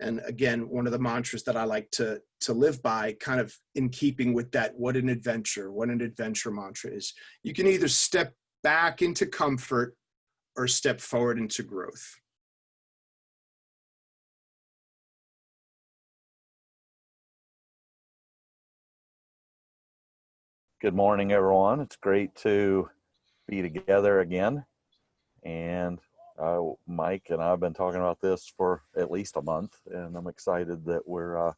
And again, one of the mantras that I like to live by, kind of in keeping with that, what an adventure mantra is. You can either step back into comfort or step forward into growth. Good morning, everyone. It's great to be together again. And Mike and I have been talking about this for at least a month, and I'm excited that we're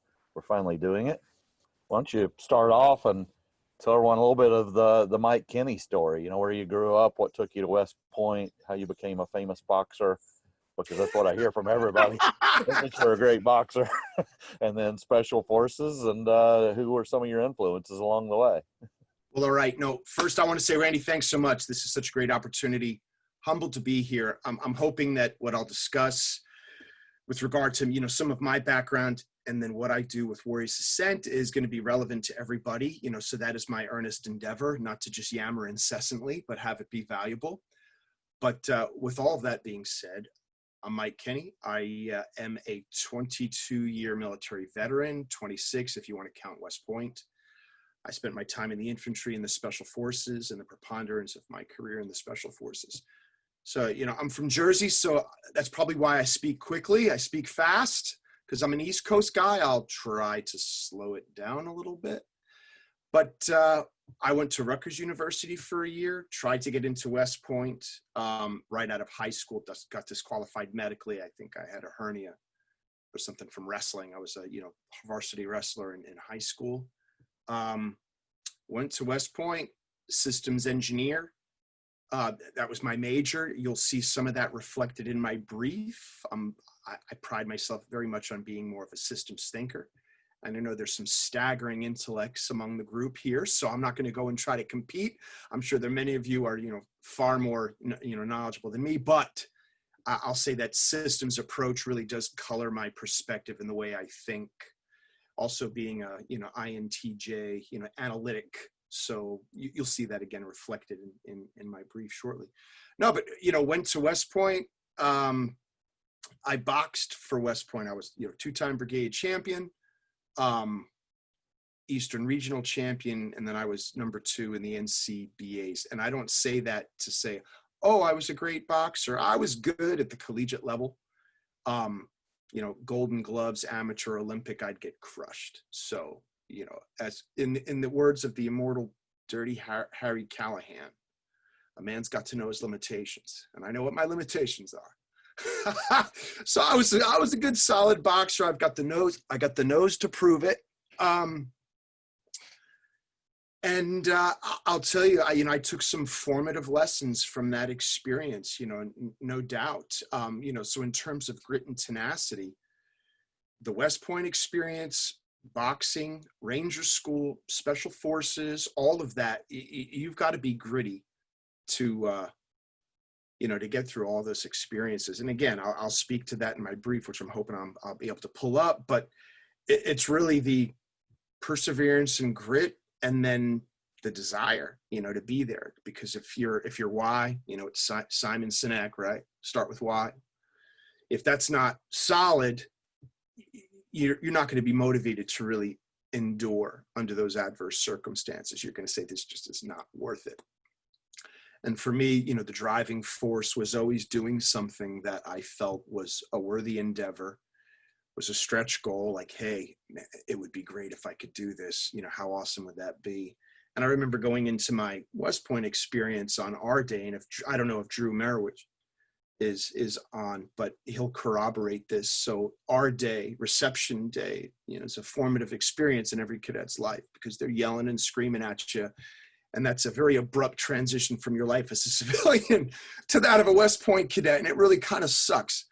finally doing it. Why don't you start off and tell everyone a little bit of the Mike Kenny story? You know, where you grew up, what took you to West Point, how you became a famous boxer, because that's what I hear from everybody. That you're a great boxer, and then Special Forces, and who were some of your influences along the way? Well, all right. No, first I want to say, Randy, thanks so much. This is such a great opportunity. Humbled to be here. I'm hoping that what I'll discuss with regard to, you know, some of my background and then what I do with Warriors Ascent is going to be relevant to everybody, you know, so that is my earnest endeavor, not to just yammer incessantly, but have it be valuable. But with all of that being said, I'm Mike Kenny. I am a 22-year military veteran, 26 if you want to count West Point. I spent my time in the infantry and the special forces and the preponderance of my career in the special forces. So, you know, I'm from Jersey, so that's probably why I speak quickly. I speak fast because I'm an East Coast guy. I'll try to slow it down a little bit. But I went to Rutgers University for a year, tried to get into West Point right out of high school, got disqualified medically. I think I had a hernia or something from wrestling. I was a, you know, varsity wrestler in high school. Went to West Point, systems engineer. That was my major. You'll see some of that reflected in my brief. I pride myself very much on being more of a systems thinker. And I know there's some staggering intellects among the group here, so I'm not going to go and try to compete. I'm sure that many of you are, you know, far more, you know, knowledgeable than me, but I'll say that systems approach really does color my perspective in the way I think. Also being a, you know, INTJ, you know, analytic. So you'll see that again reflected in my brief shortly. No, but, you know, went to West Point. I boxed for West Point. I was, you know, two-time brigade champion, Eastern regional champion, and then I was number 2 in the NCBAs. And I don't say that to say, oh, I was a great boxer. I was good at the collegiate level. You know, Golden Gloves, amateur, Olympic, I'd get crushed. So, you know, as in the words of the immortal Dirty Harry Callahan, a man's got to know his limitations, and I know what my limitations are. So I was a good, solid boxer. I got the nose to prove it. And I'll tell you, I took some formative lessons from that experience, you know, no doubt. You know, so in terms of grit and tenacity, the West Point experience, boxing, Ranger School, Special Forces, all of that, you've got to be gritty to, you know, to get through all those experiences. And again, I'll speak to that in my brief, which I'm hoping I'll be able to pull up, but it's really the perseverance and grit, and then the desire, you know, to be there. Because if your why, you know, it's Simon Sinek, right? Start with why. If that's not solid, you're not going to be motivated to really endure under those adverse circumstances. You're going to say, this just is not worth it. And for me, you know, the driving force was always doing something that I felt was a worthy endeavor, was a stretch goal. Like, hey, it would be great if I could do this. You know, how awesome would that be? And I remember going into my West Point experience on our day, and I don't know if Drew Merowich is on, but he'll corroborate this. So our day, reception day, you know, it's a formative experience in every cadet's life because they're yelling and screaming at you. And that's a very abrupt transition from your life as a civilian to that of a West Point cadet. And it really kind of sucks.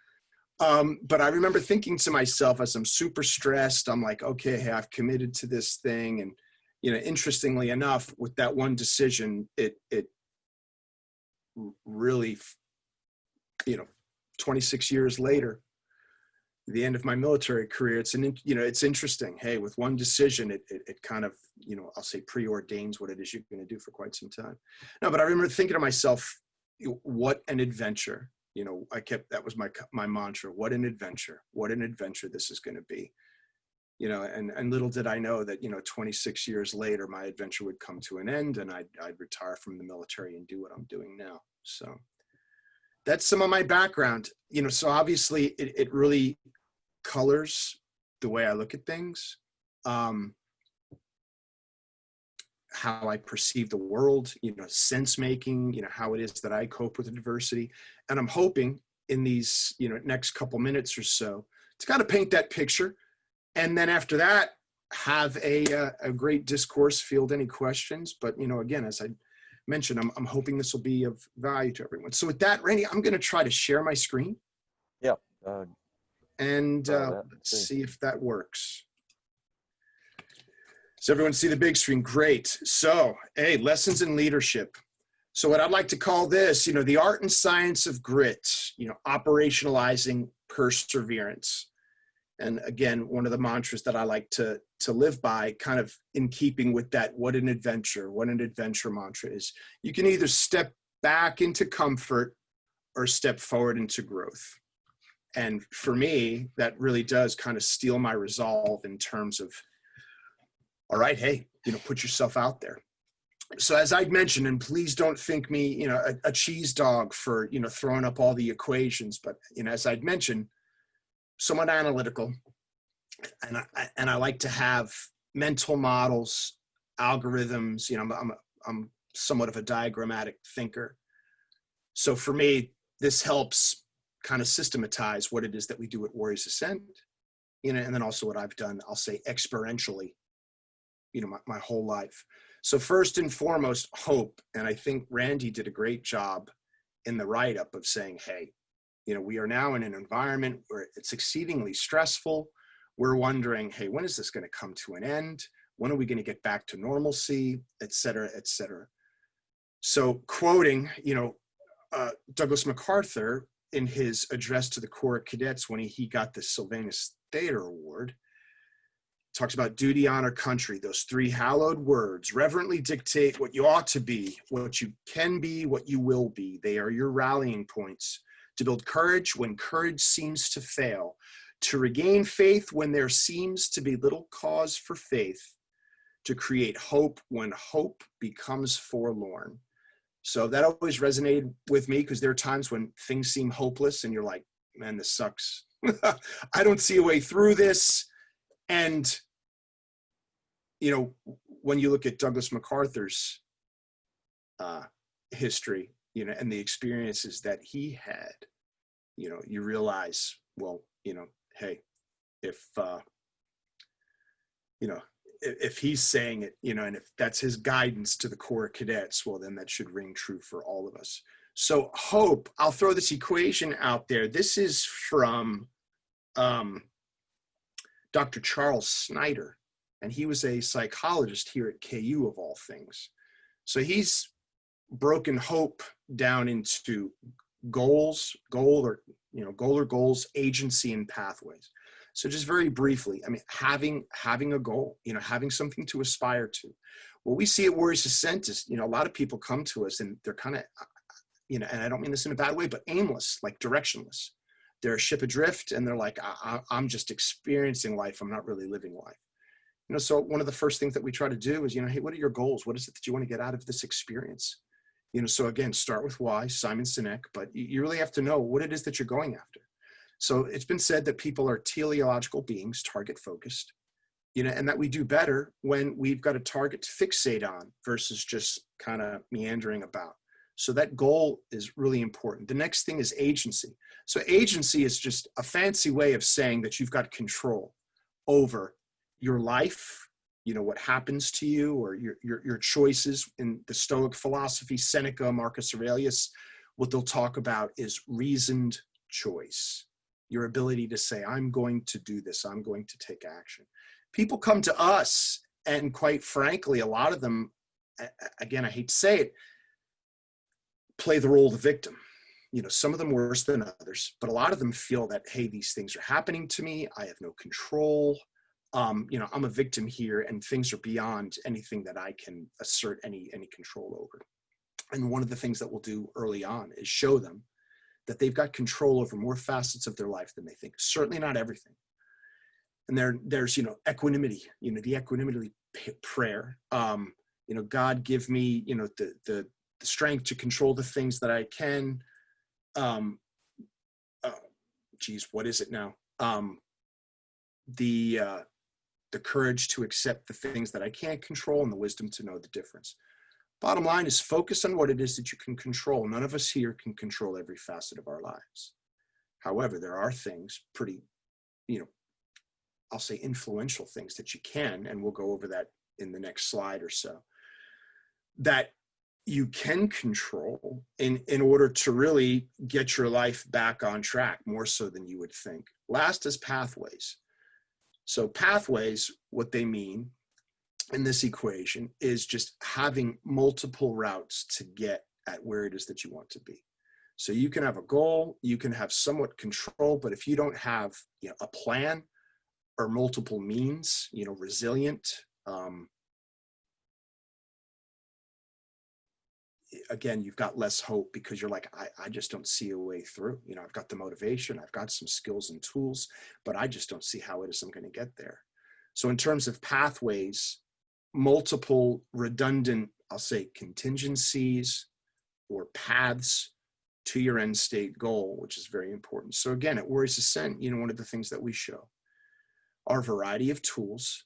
But I remember thinking to myself as I'm super stressed, I'm like, okay, hey, I've committed to this thing. And, you know, interestingly enough, with that one decision, it really, you know, 26 years later, the end of my military career, it's interesting. Hey, with one decision, it kind of, you know, I'll say preordains what it is you're going to do for quite some time. No, but I remember thinking to myself, what an adventure. That was my mantra. What an adventure. What an adventure this is going to be. And little did I know that, 26 years later, my adventure would come to an end and I'd retire from the military and do what I'm doing now. So that's some of my background, so obviously it really colors the way I look at things, how I perceive the world, sense making, how it is that I cope with adversity. And I'm hoping in these, next couple minutes or so to kind of paint that picture. And then after that, have a great discourse, field any questions. But, again, as I mentioned, I'm hoping this will be of value to everyone. So with that, Randy, I'm going to try to share my screen. Yeah. And let's see if that works. Does everyone see the big screen? Great. So, hey, lessons in leadership. So what I'd like to call this, the art and science of grit, operationalizing perseverance. And again, one of the mantras that I like to live by, kind of in keeping with that, what an adventure mantra is. You can either step back into comfort or step forward into growth. And for me, that really does kind of steel my resolve in terms of, all right, hey, put yourself out there. So as I'd mentioned, and please don't think me, a cheese dog for, throwing up all the equations, but, as I'd mentioned, somewhat analytical, and I like to have mental models, algorithms. I'm somewhat of a diagrammatic thinker. So for me, this helps kind of systematize what it is that we do at Warriors Ascent, and then also what I've done, I'll say experientially, my whole life. So first and foremost, hope. And I think Randy did a great job in the write-up of saying, hey, we are now in an environment where it's exceedingly stressful. We're wondering, hey, when is this going to come to an end? When are we going to get back to normalcy, et cetera, et cetera? So quoting, Douglas MacArthur in his address to the Corps of Cadets when he got the Sylvanus Theater Award, talks about duty, honor, country, those three hallowed words. Reverently dictate what you ought to be, what you can be, what you will be. They are your rallying points to build courage when courage seems to fail, to regain faith when there seems to be little cause for faith, to create hope when hope becomes forlorn. So that always resonated with me because there are times when things seem hopeless and you're like, man, this sucks. I don't see a way through this. And, when you look at Douglas MacArthur's history, and the experiences that he had, you realize, well, hey, if he's saying it, and if that's his guidance to the Corps of Cadets, well, then that should ring true for all of us. So hope, I'll throw this equation out there. This is from Dr. Charles Snyder, and he was a psychologist here at KU of all things. So he's broken hope down into goal or goals, agency, and pathways. So just very briefly, having a goal, having something to aspire to. What we see at Warriors Ascent is, a lot of people come to us and they're kind of, and I don't mean this in a bad way, but aimless, like directionless. They're a ship adrift and they're like, I'm just experiencing life. I'm not really living life. So one of the first things that we try to do is, hey, what are your goals? What is it that you want to get out of this experience? So again, start with why, Simon Sinek, but you really have to know what it is that you're going after. So it's been said that people are teleological beings, target focused, and that we do better when we've got a target to fixate on versus just kind of meandering about. So that goal is really important. The next thing is agency. So agency is just a fancy way of saying that you've got control over your life, what happens to you, or your choices. In the Stoic philosophy, Seneca, Marcus Aurelius, what they'll talk about is reasoned choice. Your ability to say, I'm going to do this, I'm going to take action. People come to us, and quite frankly, a lot of them, again, I hate to say it, play the role of the victim. Some of them worse than others, but a lot of them feel that, hey, these things are happening to me, I have no control. I'm a victim here and things are beyond anything that I can assert any control over. And one of the things that we'll do early on is show them that they've got control over more facets of their life than they think. Certainly not everything. And there's, you know, equanimity, you know, the equanimity prayer. You know, God, give me, you know, the strength to control the things that I can. Geez, what is it now? The courage to accept the things that I can't control and the wisdom to know the difference. Bottom line is focus on what it is that you can control. None of us here can control every facet of our lives. However, there are things pretty, you know, I'll say influential things that you can, and we'll go over that in the next slide or so, that you can control in order to really get your life back on track, more so than you would think. Last is pathways. So pathways, what they mean in this equation is just having multiple routes to get at where it is that you want to be. So you can have a goal, you can have somewhat control, but if you don't have, you know, a plan or multiple means, you know, resilient, again, you've got less hope because you're like, I just don't see a way through. You know, I've got the motivation, I've got some skills and tools, but I just don't see how it is I'm going to get there. So in terms of pathways, multiple redundant, I'll say contingencies or paths to your end state goal, which is very important. So again, at Warriors Ascent, you know, one of the things that we show are a variety of tools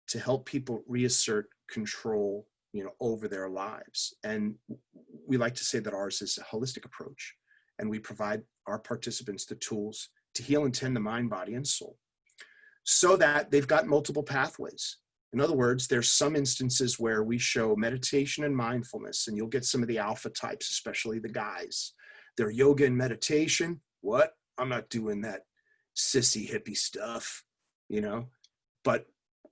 to help people reassert control, you know, over their lives. And we like to say that ours is a holistic approach, and we provide our participants the tools to heal and tend the mind, body, and soul, so that they've got multiple pathways. In other words, there's some instances where we show meditation and mindfulness, and you'll get some of the alpha types, especially the guys. They're yoga and meditation. What? I'm not doing that sissy hippie stuff, you know, but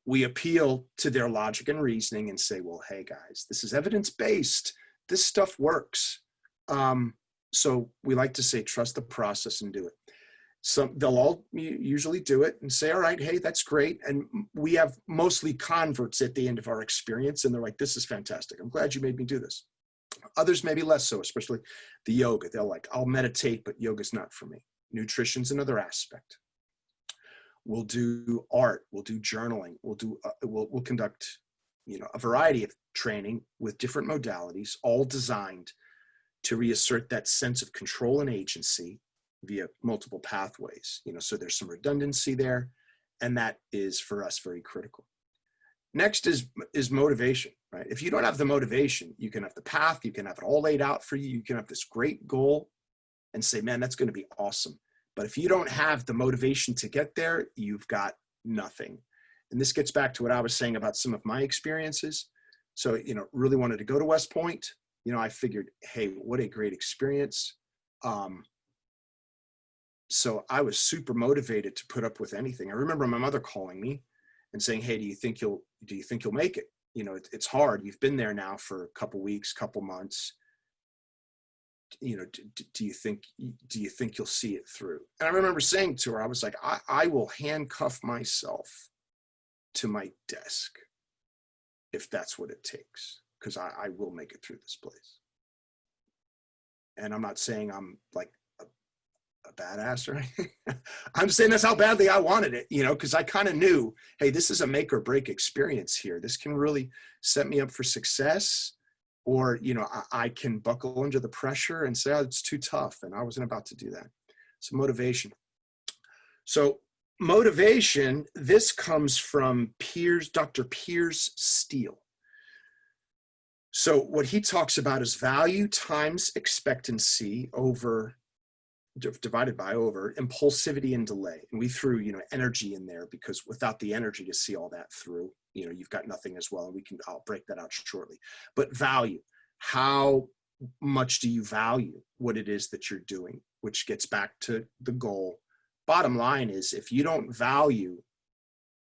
we appeal to their logic and reasoning and say, well, hey guys, this is evidence-based. This stuff works. So we like to say, trust the process and do it. So they'll all usually do it and say, all right, hey, that's great. And we have mostly converts at the end of our experience. And they're like, this is fantastic. I'm glad you made me do this. Others maybe less so, especially the yoga. They're like, I'll meditate, but yoga's not for me. Nutrition's another aspect. We'll do art, we'll do journaling, we'll conduct, you know, a variety of training with different modalities, all designed to reassert that sense of control and agency via multiple pathways. You know, so there's some redundancy there, and that is for us very critical. Next is motivation, right? If you don't have the motivation, you can have the path, you can have it all laid out for you, you can have this great goal and say, man, that's going to be awesome. But if you don't have the motivation to get there, you've got nothing. And this gets back to what I was saying about some of my experiences. So, you know, really wanted to go to West Point. You know, I figured, hey, what a great experience. So I was super motivated to put up with anything. I remember my mother calling me and saying, hey, do you think you'll make it? You know, it's hard. You've been there now for a couple weeks, couple months. You know, do you think you'll see it through? And I remember saying to her, I was like, I will handcuff myself to my desk if that's what it takes, because I will make it through this place. And I'm not saying I'm like a badass or anything. I'm saying that's how badly I wanted it, you know, because I kind of knew, hey, this is a make or break experience here. This can really set me up for success. Or, you know, I can buckle under the pressure and say, oh, it's too tough. And I wasn't about to do that. So motivation. So motivation, this comes from Dr. Piers Steele. So what he talks about is value times expectancy divided by impulsivity and delay. And we threw, you know, energy in there, because without the energy to see all that through, you know, you've got nothing as well. And I'll break that out shortly. But value, how much do you value what it is that you're doing, which gets back to the goal. Bottom line is, if you don't value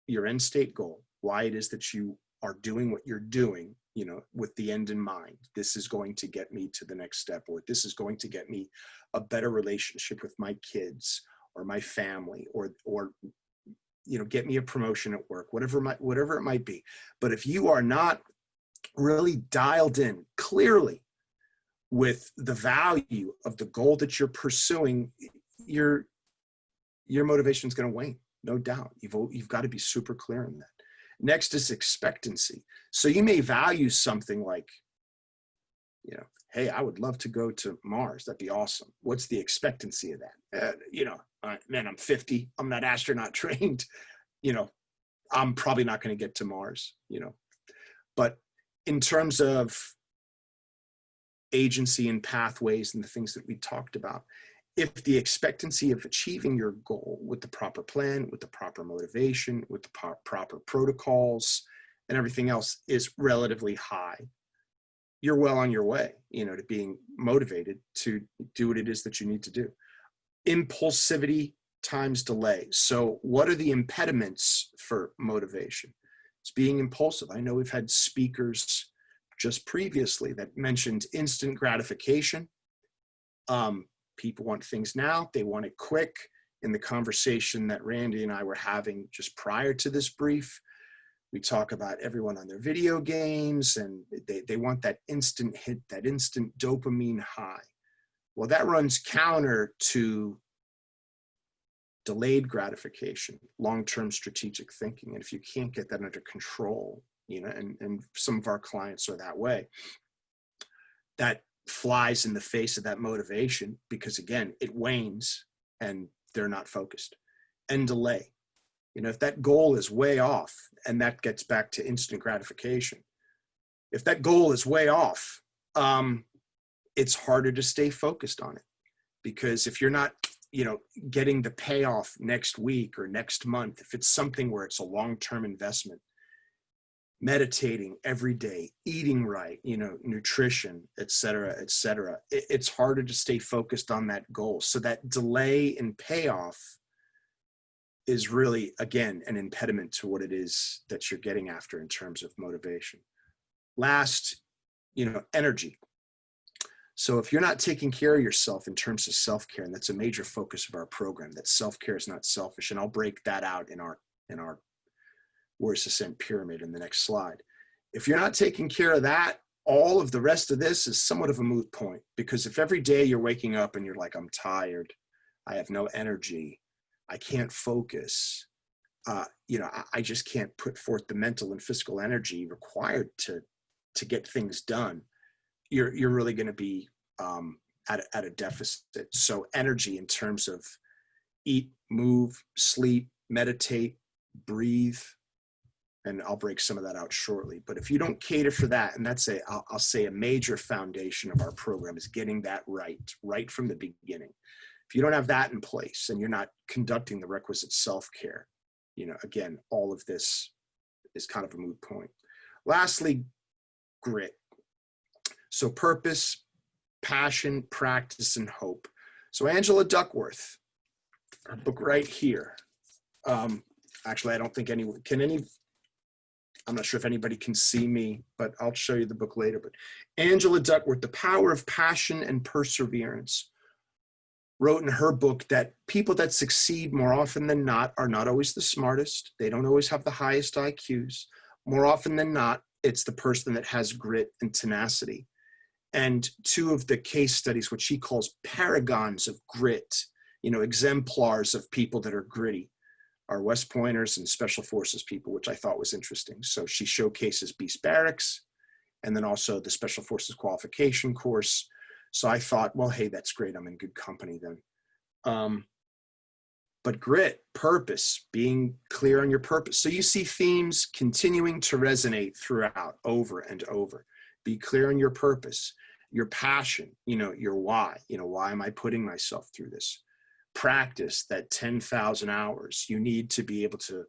your end state goal, why it is that you are doing what you're doing, you know, with the end in mind, this is going to get me to the next step, or this is going to get me a better relationship with my kids or my family, or you know, get me a promotion at work, whatever it might be. But if you are not really dialed in clearly with the value of the goal that you're pursuing, your motivation is going to wane, no doubt. You've got to be super clear on that. Next is expectancy. So you may value something like, hey, I would love to go to Mars. That'd be awesome. What's the expectancy of that? Man, I'm 50. I'm not astronaut trained. I'm probably not going to get to Mars, But in terms of agency and pathways and the things that we talked about, if the expectancy of achieving your goal with the proper plan, with the proper motivation, with the proper protocols and everything else is relatively high, you're well on your way, to being motivated to do what it is that you need to do. Impulsivity times delay. So what are the impediments for motivation? It's being impulsive. I know we've had speakers just previously that mentioned instant gratification. People want things now. They want it quick. In the conversation that Randy and I were having just prior to this brief, we talk about everyone on their video games, and they want that instant hit, that instant dopamine high. Well, that runs counter to delayed gratification, long-term strategic thinking. And if you can't get that under control, and some of our clients are that way, that flies in the face of that motivation, because again, it wanes and they're not focused. And delay. If that goal is way off, and that gets back to instant gratification, if that goal is way off, it's harder to stay focused on it, because if you're not, getting the payoff next week or next month, if it's something where it's a long-term investment, meditating every day, eating right, nutrition, et cetera, it's harder to stay focused on that goal. So that delay in payoff is really, again, an impediment to what it is that you're getting after in terms of motivation. Last, energy. So if you're not taking care of yourself in terms of self-care, and that's a major focus of our program, that self-care is not selfish, and I'll break that out in our Warriors Ascent pyramid in the next slide. If you're not taking care of that, all of the rest of this is somewhat of a moot point, because if every day you're waking up and you're like, I'm tired, I have no energy, I can't focus, I just can't put forth the mental and physical energy required to get things done, you're really going to be at a deficit. So energy in terms of eat, move, sleep, meditate, breathe, and I'll break some of that out shortly. But if you don't cater for that, and that's I'll say a major foundation of our program is getting that right from the beginning. If you don't have that in place and you're not conducting the requisite self-care, again, all of this is kind of a moot point. Lastly, grit. So purpose, passion, practice, and hope. So Angela Duckworth, her book right here. Actually, I don't think anyone I'm not sure if anybody can see me, but I'll show you the book later. But Angela Duckworth, The Power of Passion and Perseverance, wrote in her book that people that succeed more often than not are not always the smartest. They don't always have the highest IQs. More often than not, it's the person that has grit and tenacity. And two of the case studies, which she calls paragons of grit, exemplars of people that are gritty, are West Pointers and Special Forces people, which I thought was interesting. So she showcases Beast Barracks and then also the Special Forces qualification course. So I thought, well, hey, that's great. I'm in good company then. But grit, purpose, being clear on your purpose. So you see themes continuing to resonate throughout, over and over. Be clear on your purpose, your passion, your why. Why am I putting myself through this? Practice, that 10,000 hours. You need to be able to,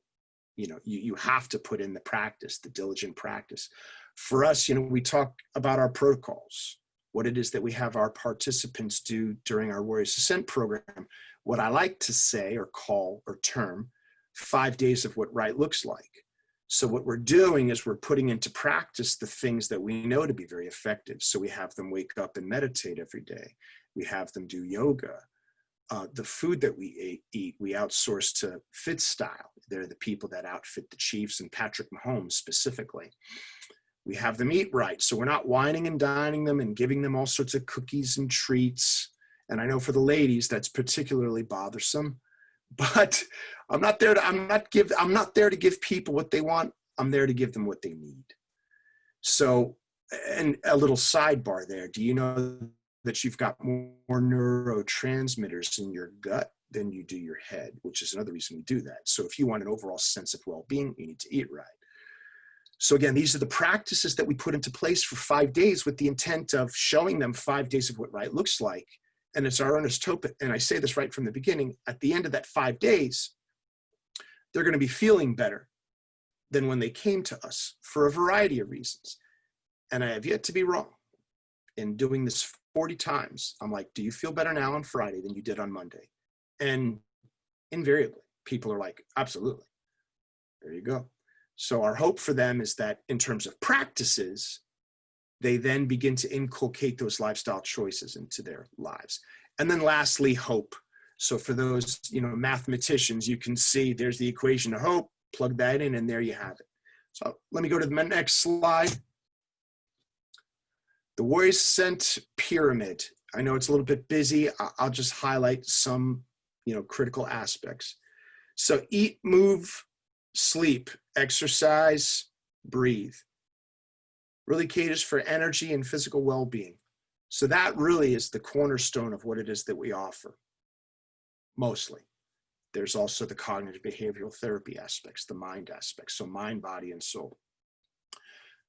you have to put in the practice, the diligent practice. For us, we talk about our protocols, what it is that we have our participants do during our Warriors Ascent program, what I like to say or call or term 5 days of what right looks like. So what we're doing is we're putting into practice the things that we know to be very effective. So we have them wake up and meditate every day. We have them do yoga. The food that we eat, we outsource to Fit Style. They're the people that outfit the Chiefs and Patrick Mahomes specifically. We have them eat right. So we're not whining and dining them and giving them all sorts of cookies and treats. And I know for the ladies, that's particularly bothersome, but I'm not there to give people what they want. I'm there to give them what they need. So, and a little sidebar there. Do you know that you've got more neurotransmitters in your gut than you do your head, which is another reason we do that. So if you want an overall sense of well-being, you need to eat right. So again, these are the practices that we put into place for 5 days with the intent of showing them 5 days of what right looks like. And it's our earnest hope, and I say this right from the beginning, at the end of that 5 days, they're going to be feeling better than when they came to us for a variety of reasons. And I have yet to be wrong. In doing this 40 times, I'm like, do you feel better now on Friday than you did on Monday? And invariably, people are like, absolutely. There you go. So our hope for them is that in terms of practices, they then begin to inculcate those lifestyle choices into their lives. And then lastly, hope. So for those, mathematicians, you can see there's the equation of hope, plug that in, and there you have it. So let me go to the next slide. The Warriors Ascent pyramid. I know it's a little bit busy. I'll just highlight some, critical aspects. So eat, move, sleep, exercise, breathe. Really caters for energy and physical well-being. So that really is the cornerstone of what it is that we offer, mostly. There's also the cognitive behavioral therapy aspects, the mind aspects, so mind, body, and soul.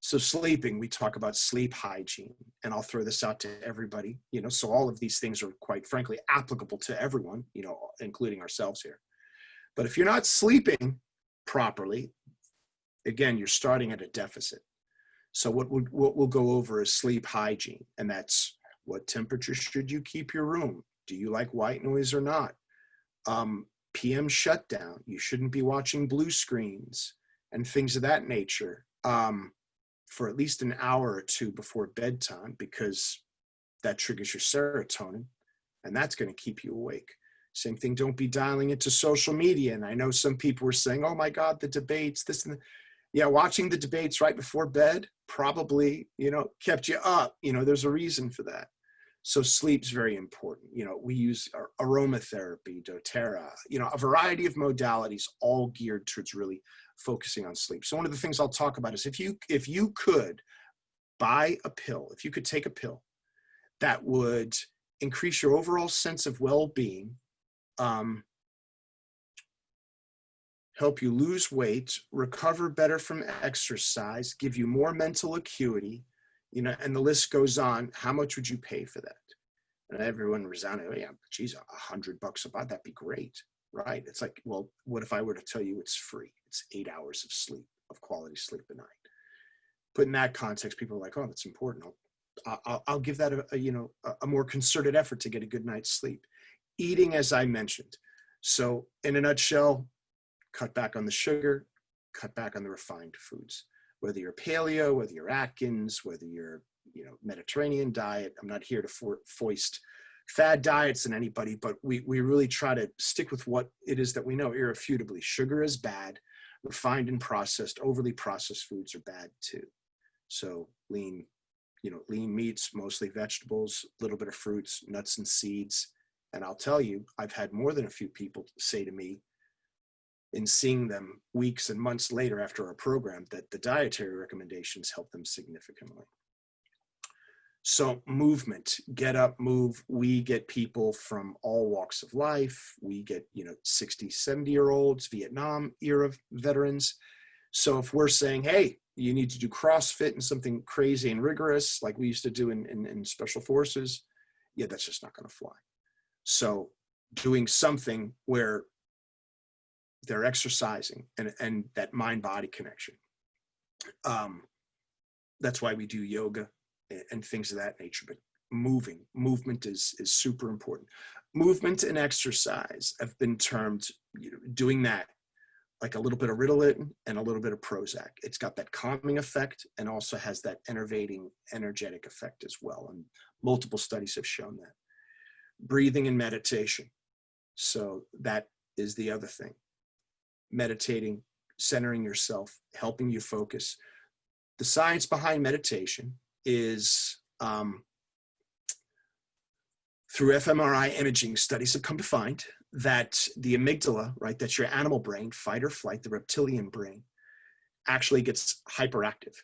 So sleeping, we talk about sleep hygiene, and I'll throw this out to everybody, so all of these things are quite frankly applicable to everyone, including ourselves here. But if you're not sleeping properly, again, you're starting at a deficit. So what we'll go over is sleep hygiene, and that's what temperature should you keep your room? Do you like white noise or not? PM shutdown. You shouldn't be watching blue screens and things of that nature for at least an hour or two before bedtime, because that triggers your serotonin, and that's going to keep you awake. Same thing, don't be dialing into social media. And I know some people were saying, oh my God, the debates, this and that. Yeah, watching the debates right before bed probably, kept you up. There's a reason for that. So sleep's very important. We use aromatherapy, doTERRA, a variety of modalities, all geared towards really focusing on sleep. So one of the things I'll talk about is if you could buy a pill, if you could take a pill that would increase your overall sense of well-being, help you lose weight, recover better from exercise, give you more mental acuity, and the list goes on, how much would you pay for that? And everyone resounded, oh yeah, geez, $100 a month, that'd be great, right? It's like, well, what if I were to tell you it's free? It's 8 hours of sleep, of quality sleep a night. Put in that context, people are like, oh, that's important. I'll give that a more concerted effort to get a good night's sleep. Eating, as I mentioned. So in a nutshell, cut back on the sugar, cut back on the refined foods. Whether you're paleo, whether you're Atkins, whether you're, Mediterranean diet, I'm not here to foist fad diets on anybody, but we really try to stick with what it is that we know irrefutably. Sugar is bad. Refined and processed, overly processed foods are bad too. So lean meats, mostly vegetables, a little bit of fruits, nuts and seeds. And I'll tell you, I've had more than a few people say to me, in seeing them weeks and months later after our program, that the dietary recommendations help them significantly. So movement, get up, move. We get people from all walks of life. We get, 60, 70-year-olds, Vietnam era veterans. So if we're saying, hey, you need to do CrossFit and something crazy and rigorous like we used to do in special forces, yeah, that's just not going to fly. So doing something where they're exercising and that mind-body connection. That's why we do yoga and things of that nature. But movement is super important. Movement and exercise have been termed, doing that like a little bit of Ritalin and a little bit of Prozac. It's got that calming effect and also has that enervating, energetic effect as well. And multiple studies have shown that. Breathing and meditation. So that is the other thing. Meditating, centering yourself, helping you focus. The science behind meditation is through fMRI imaging, studies have come to find that the amygdala, right, that's your animal brain, fight or flight, the reptilian brain, actually gets hyperactive.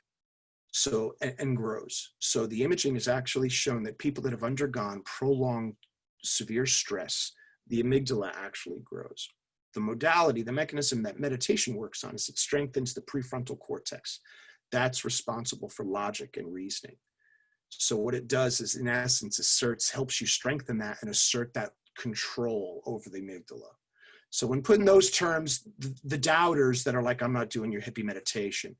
So, and grows. So the imaging has actually shown that people that have undergone prolonged severe stress, the amygdala actually grows. The modality, the mechanism that meditation works on is it strengthens the prefrontal cortex. That's responsible for logic and reasoning. So what it does is, in essence, helps you strengthen that and assert that control over the amygdala. So when put in those terms, the doubters that are like, I'm not doing your hippie meditation,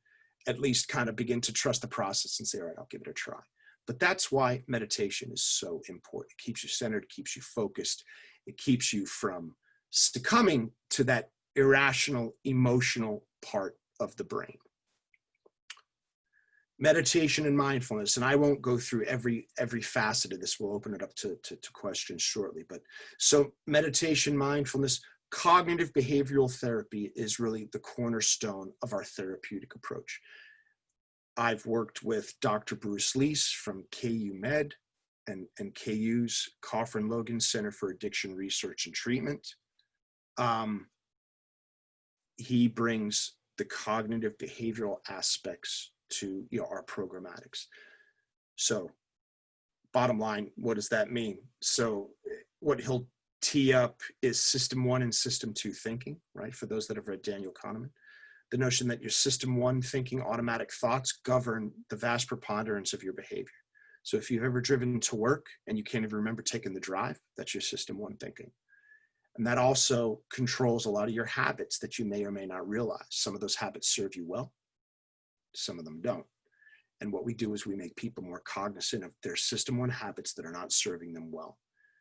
at least kind of begin to trust the process and say, all right, I'll give it a try. But that's why meditation is so important. It keeps you centered, it keeps you focused, it keeps you from succumbing to that irrational, emotional part of the brain. Meditation and mindfulness, and I won't go through every facet of this. We'll open it up to questions shortly. But so meditation, mindfulness, cognitive behavioral therapy is really the cornerstone of our therapeutic approach. I've worked with Dr. Bruce Lease from KU Med and KU's Coffin Logan Center for Addiction Research and Treatment. He brings the cognitive behavioral aspects to our programmatics. So bottom line, what does that mean? So what he'll tee up is system 1 and system 2 thinking, right? For those that have read Daniel Kahneman, the notion that your system 1 thinking, automatic thoughts, govern the vast preponderance of your behavior. So if you've ever driven to work and you can't even remember taking the drive, that's your system 1 thinking. And that also controls a lot of your habits that you may or may not realize. Some of those habits serve you well, some of them don't. And what we do is we make people more cognizant of their system 1 habits that are not serving them well.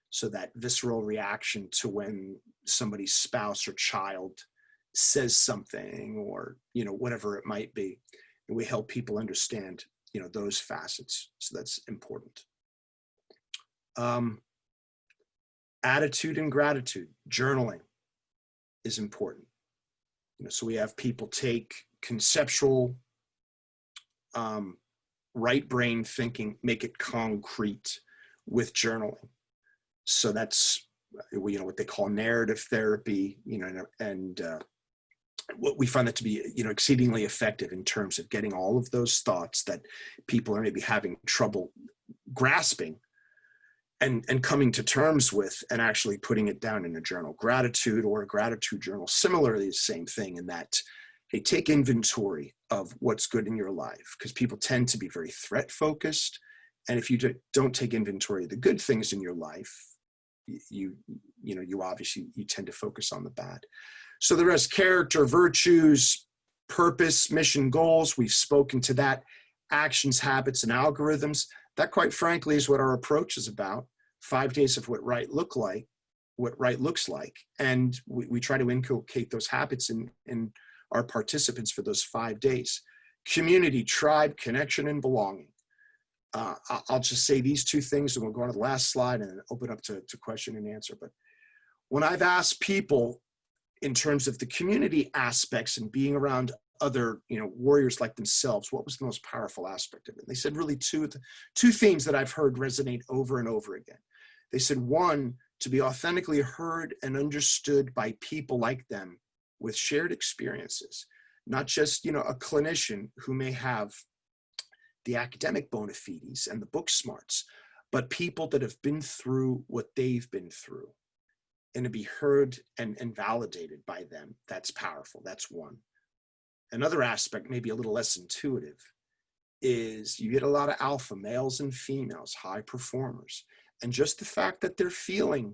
So that visceral reaction to when somebody's spouse or child says something, or whatever it might be, and we help people understand those facets. So that's important. Attitude and gratitude, journaling is important. So we have people take conceptual right brain thinking, make it concrete with journaling. So that's what they call narrative therapy, and what we find that to be exceedingly effective in terms of getting all of those thoughts that people are maybe having trouble grasping and coming to terms with, and actually putting it down in a journal. Gratitude, or a gratitude journal, similarly the same thing, in that, hey, take inventory of what's good in your life, because people tend to be very threat focused. And if you don't take inventory of the good things in your life, you obviously tend to focus on the bad. So the rest: character, virtues, purpose, mission, goals. We've spoken to that. Actions, habits, and algorithms. That, quite frankly, is what our approach is about. 5 days of what right looks like. And we try to inculcate those habits in our participants for those 5 days. Community, tribe, connection, and belonging. I'll just say these 2 things, and we'll go on to the last slide and then open up to question and answer. But when I've asked people in terms of the community aspects and being around other warriors like themselves, what was the most powerful aspect of it? They said really two themes that I've heard resonate over and over again. They said, 1, to be authentically heard and understood by people like them with shared experiences, not just a clinician who may have the academic bona fides and the book smarts, but people that have been through what they've been through, and to be heard and validated by them. That's powerful. That's one. Another aspect, maybe a little less intuitive, is you get a lot of alpha males and females, high performers, and just the fact that they're feeling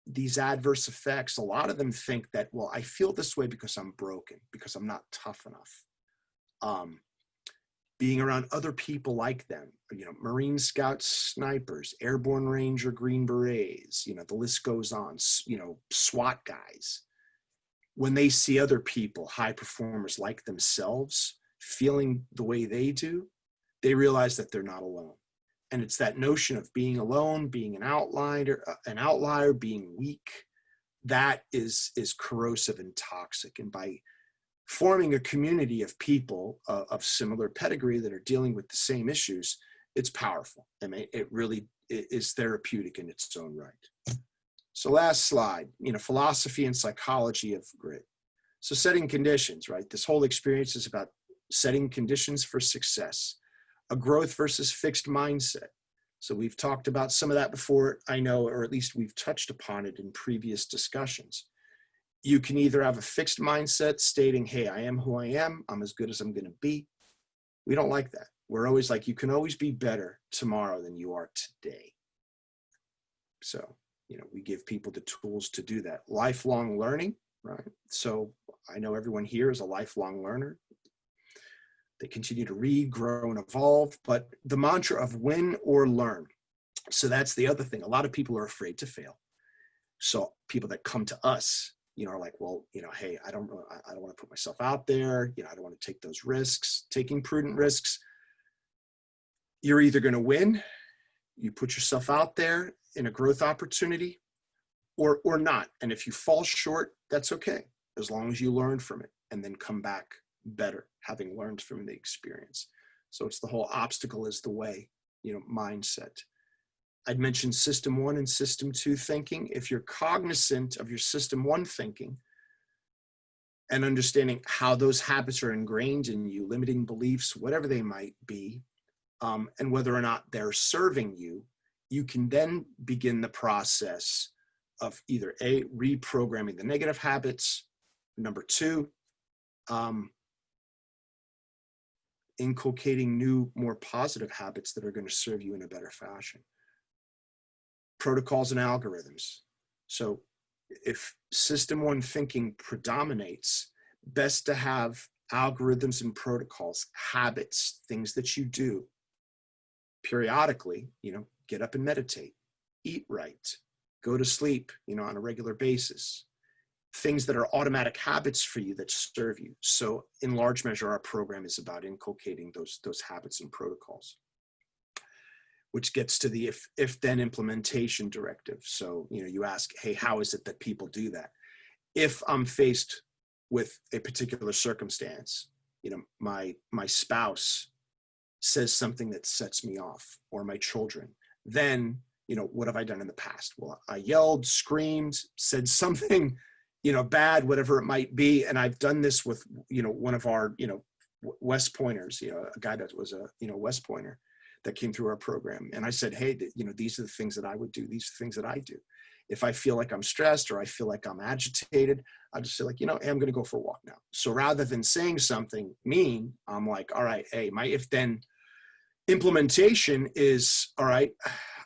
these adverse effects, a lot of them think that, well, I feel this way because I'm broken, because I'm not tough enough. Being around other people like them, Marine Scouts, snipers, Airborne Ranger, Green Berets, the list goes on, SWAT guys. When they see other people, high performers like themselves, feeling the way they do, they realize that they're not alone. And it's that notion of being alone, being an outlier, being weak, that is corrosive and toxic. And by forming a community of people of similar pedigree that are dealing with the same issues, it's powerful. I mean, it really is therapeutic in its own right. So last slide, philosophy and psychology of grit. So setting conditions, right? This whole experience is about setting conditions for success, a growth versus fixed mindset. So we've talked about some of that before, I know, or at least we've touched upon it in previous discussions. You can either have a fixed mindset stating, hey, I am who I am, I'm as good as I'm going to be. We don't like that. We're always like, you can always be better tomorrow than you are today. So, we give people the tools to do that. Lifelong learning, right? So I know everyone here is a lifelong learner. They continue to read, grow, and evolve, but the mantra of win or learn. So that's the other thing. A lot of people are afraid to fail. So people that come to us, are like, well, hey, I don't want to put myself out there. I don't want to take those risks. Taking prudent risks. You're either going to win, you put yourself out there in a growth opportunity, or not. And if you fall short, that's okay, as long as you learn from it and then come back better, having learned from the experience. So it's the whole obstacle is the way, mindset. I'd mentioned system 1 and system 2 thinking. If you're cognizant of your system 1 thinking and understanding how those habits are ingrained in you, limiting beliefs, whatever they might be, and whether or not they're serving you, you can then begin the process of either A, reprogramming the negative habits, number 2, inculcating new, more positive habits that are going to serve you in a better fashion. Protocols and algorithms. So if system 1 thinking predominates, best to have algorithms and protocols, habits, things that you do periodically, get up and meditate, eat right, go to sleep, on a regular basis. Things that are automatic habits for you that serve you. So in large measure, our program is about inculcating those habits and protocols, which gets to the if then implementation directive. So, you ask, hey, how is it that people do that? If I'm faced with a particular circumstance, my spouse says something that sets me off, or my children, then, what have I done in the past? Well, I yelled, screamed, said something, bad, whatever it might be. And I've done this with, one of our, West Pointers, a guy that was a, West Pointer that came through our program. And I said, hey, these are the things that I would do. These are the things that I do. If I feel like I'm stressed or I feel like I'm agitated, I just say like, hey, I'm going to go for a walk now. So rather than saying something mean, I'm like, all right, hey, my if then implementation is, all right,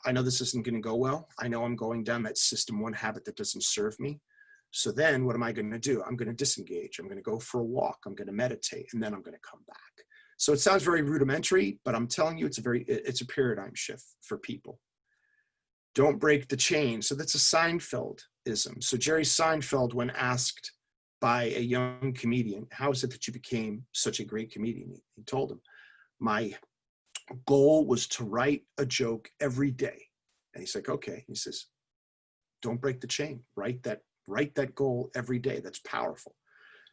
I know this isn't going to go well. I know I'm going down that system 1 habit that doesn't serve me. So then what am I going to do? I'm going to disengage. I'm going to go for a walk. I'm going to meditate, and then I'm going to come back. So it sounds very rudimentary, but I'm telling you, it's a paradigm shift for people. Don't break the chain. So that's a Seinfeldism. So Jerry Seinfeld, when asked by a young comedian, how is it that you became such a great comedian? He told him, my goal was to write a joke every day. And he's like, okay. He says, don't break the chain. Write that goal every day. That's powerful.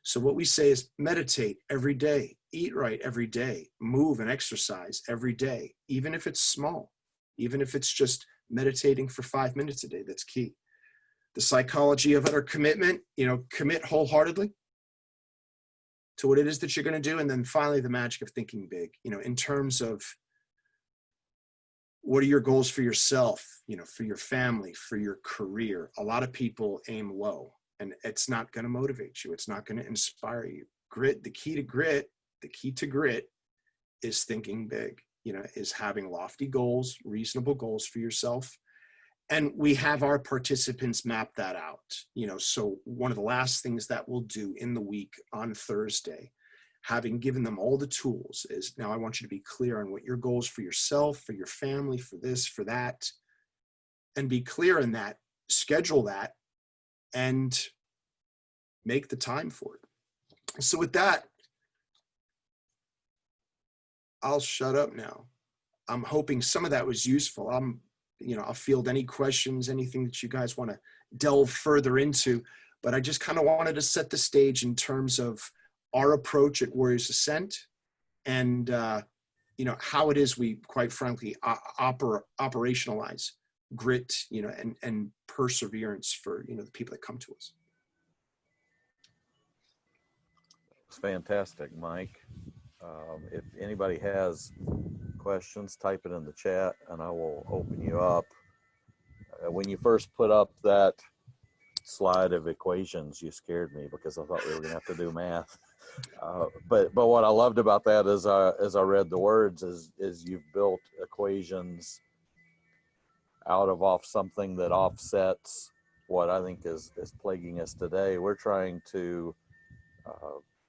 So what we say is meditate every day, eat right every day, move and exercise every day, even if it's small, even if it's just meditating for 5 minutes a day. That's key. The psychology of utter commitment, commit wholeheartedly to what it is that you're going to do. And then finally, the magic of thinking big, in terms of what are your goals for yourself, for your family, for your career. A lot of people aim low, and it's not going to motivate you. It's not going to inspire you. The key to grit is thinking big, is having lofty goals, reasonable goals for yourself. And we have our participants map that out, so one of the last things that we'll do in the week on Thursday, having given them all the tools, is now I want you to be clear on what your goals for yourself, for your family, for this, for that, and be clear in that, schedule that, and make the time for it. So with that, I'll shut up now. I'm hoping some of that was useful. I'll field any questions, anything that you guys want to delve further into, but I just kind of wanted to set the stage in terms of our approach at Warriors Ascent, and how it is we, quite frankly, operationalize grit, and perseverance for the people that come to us. It's fantastic, Mike. If anybody has questions, type it in the chat and I will open you up. When you first put up that slide of equations, you scared me because I thought we were going to have to do math. But what I loved about that is as I read the words is you've built equations off something that offsets what I think is plaguing us today. We're trying to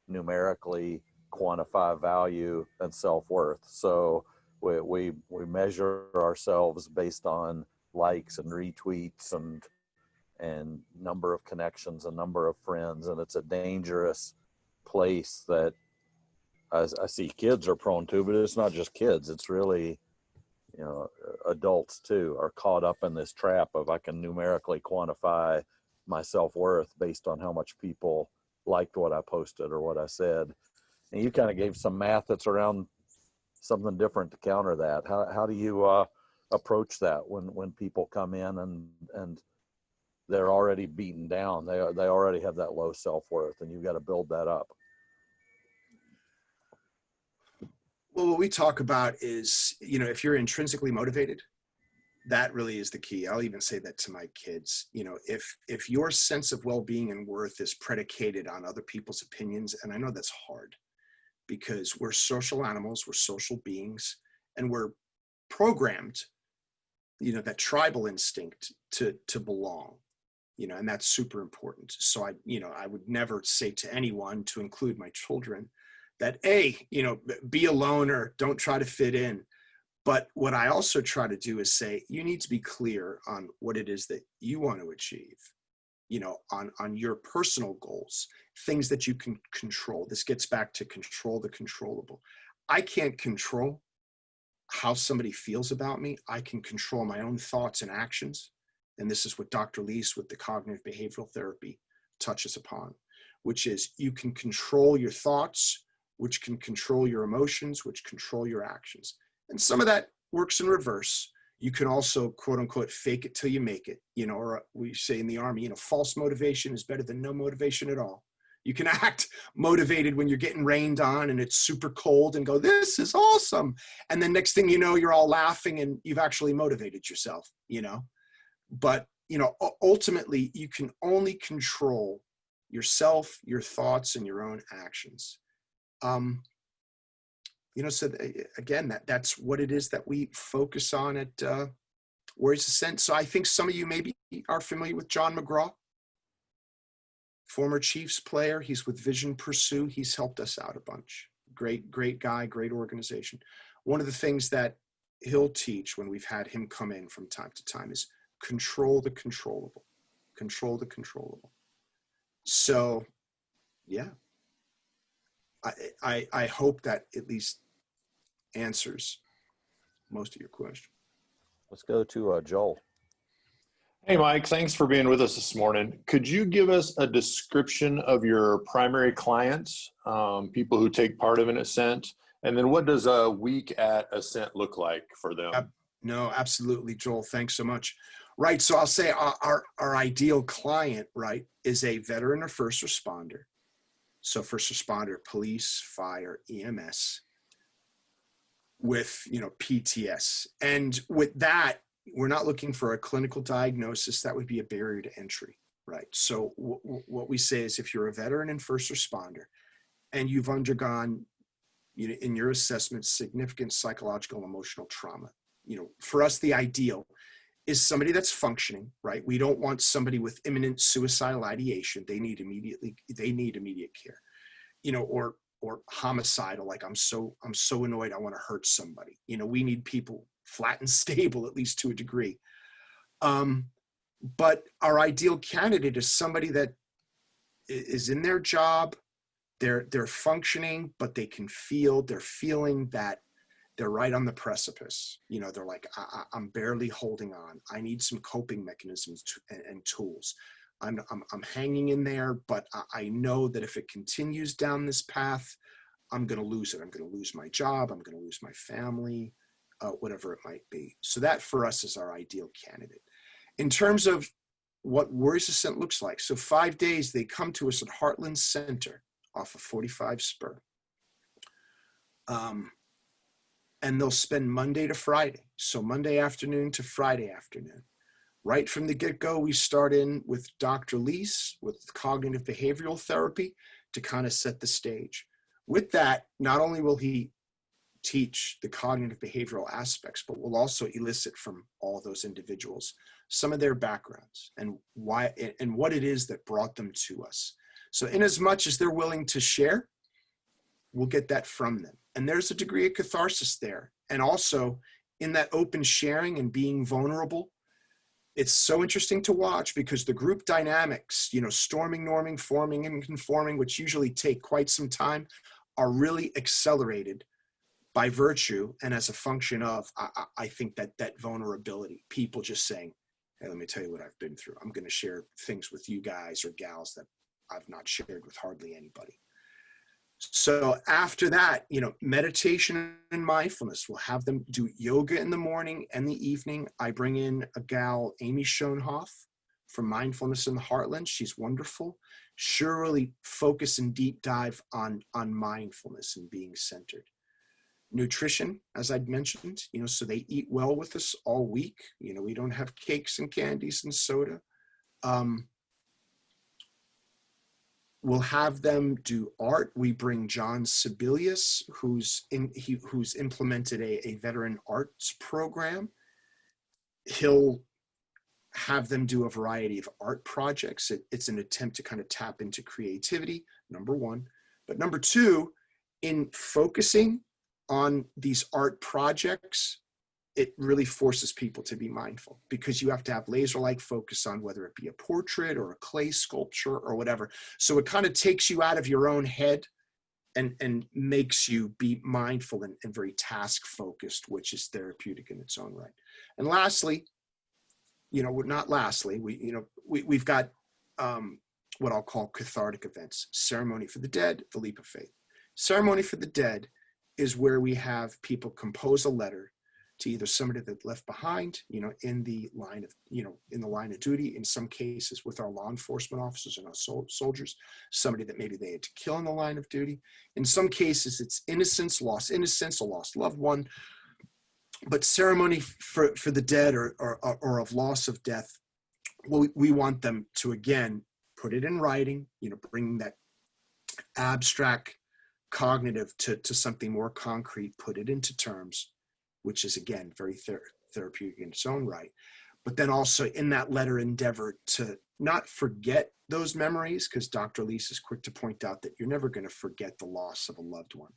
numerically quantify value and self-worth. So we measure ourselves based on likes and retweets and number of connections and number of friends, and it's a dangerous place that I see kids are prone to, but it's not just kids, it's really adults too are caught up in this trap of I can numerically quantify my self-worth based on how much people liked what I posted or what I said. And you kind of gave some math that's around something different to counter that. How do you approach that when people come in and they're already beaten down, they already have that low self-worth, and you've got to build that up? Well, what we talk about is, if you're intrinsically motivated, that really is the key. I'll even say that to my kids. If your sense of well-being and worth is predicated on other people's opinions, and I know that's hard because we're social animals, we're social beings, and we're programmed, that tribal instinct to belong, and that's super important. So I would never say to anyone, to include my children, that be a loner, don't try to fit in. But what I also try to do is say, you need to be clear on what it is that you want to achieve, on your personal goals, things that you can control. This gets back to control the controllable. I can't control how somebody feels about me. I can control my own thoughts and actions. And this is what Dr. Leese with the cognitive behavioral therapy touches upon, which is you can control your thoughts, which can control your emotions, which control your actions. And some of that works in reverse. You can also, quote unquote, fake it till you make it, or we say in the Army, false motivation is better than no motivation at all. You can act motivated when you're getting rained on and it's super cold and go, this is awesome. And then next thing you know, you're all laughing and you've actually motivated yourself, But, ultimately, you can only control yourself, your thoughts, and your own actions. So again, that's what it is that we focus on at Warriors Ascent. So I think some of you maybe are familiar with John McGraw, former Chiefs player. He's with Vision Pursue. He's helped us out a bunch. Great guy, great organization. One of the things that he'll teach when we've had him come in from time to time is control the controllable. Control the controllable. So, yeah. I hope that at least answers most of your question. Let's go to Joel. Hey, Mike, thanks for being with us this morning. Could you give us a description of your primary clients, people who take part of an Ascent, and then what does a week at Ascent look like for them? No, absolutely, Joel. Thanks so much. Right, so I'll say our ideal client, right, is a veteran or first responder. So first responder, police, fire, EMS, with, PTS. And with that, we're not looking for a clinical diagnosis. That would be a barrier to entry, right? So what we say is if you're a veteran and first responder and you've undergone, in your assessment, significant psychological and emotional trauma, for us, the ideal is somebody that's functioning, right? We don't want somebody with imminent suicidal ideation. They need immediate care, or homicidal, like I'm so annoyed I want to hurt somebody. We need people flat and stable, at least to a degree. But our ideal candidate is somebody that is in their job, they're functioning, but they can they're feeling that they're right on the precipice. They're like, I'm barely holding on. I need some coping mechanisms and tools. I'm hanging in there, but I know that if it continues down this path, I'm going to lose it. I'm going to lose my job. I'm going to lose my family, whatever it might be. So that for us is our ideal candidate. In terms of what Warriors Ascent looks like, so 5 days, they come to us at Heartland Center off of 45 Spur. And they'll spend Monday to Friday. So Monday afternoon to Friday afternoon. Right from the get-go, we start in with Dr. Leese with cognitive behavioral therapy to kind of set the stage. With that, not only will he teach the cognitive behavioral aspects, but will also elicit from all those individuals some of their backgrounds and why and what it is that brought them to us. So in as much as they're willing to share, we'll get that from them. And there's a degree of catharsis there. And also in that open sharing and being vulnerable, it's so interesting to watch because the group dynamics, storming, norming, forming, and conforming, which usually take quite some time, are really accelerated by virtue and as a function of, I think that vulnerability, people just saying, hey, let me tell you what I've been through. I'm going to share things with you guys or gals that I've not shared with hardly anybody. So after that, meditation and mindfulness, we'll have them do yoga in the morning and the evening. I bring in a gal, Amy Schoenhoff, from Mindfulness in the Heartland. She's wonderful. She'll really focus and deep dive on mindfulness and being centered. Nutrition, as I'd mentioned, so they eat well with us all week. We don't have cakes and candies and soda. We'll have them do art. We bring John Sebelius, who's implemented a veteran arts program. He'll have them do a variety of art projects. It's an attempt to kind of tap into creativity, number one. But number two, in focusing on these art projects, it really forces people to be mindful because you have to have laser-like focus on whether it be a portrait or a clay sculpture or whatever. So it kind of takes you out of your own head and makes you be mindful and very task-focused, which is therapeutic in its own right. And lastly, not lastly, we've got what I'll call cathartic events. Ceremony for the Dead, the Leap of Faith. Ceremony for the Dead is where we have people compose a letter to either somebody that left behind, in the line of duty, in some cases with our law enforcement officers and our soldiers, somebody that maybe they had to kill in the line of duty. In some cases, it's innocence, a lost loved one. But ceremony for the dead or of loss of death, we want them to, again, put it in writing, bring that abstract cognitive to something more concrete, put it into terms, which is, again, very therapeutic in its own right. But then also in that letter endeavor to not forget those memories, because Dr. Leese is quick to point out that you're never going to forget the loss of a loved one.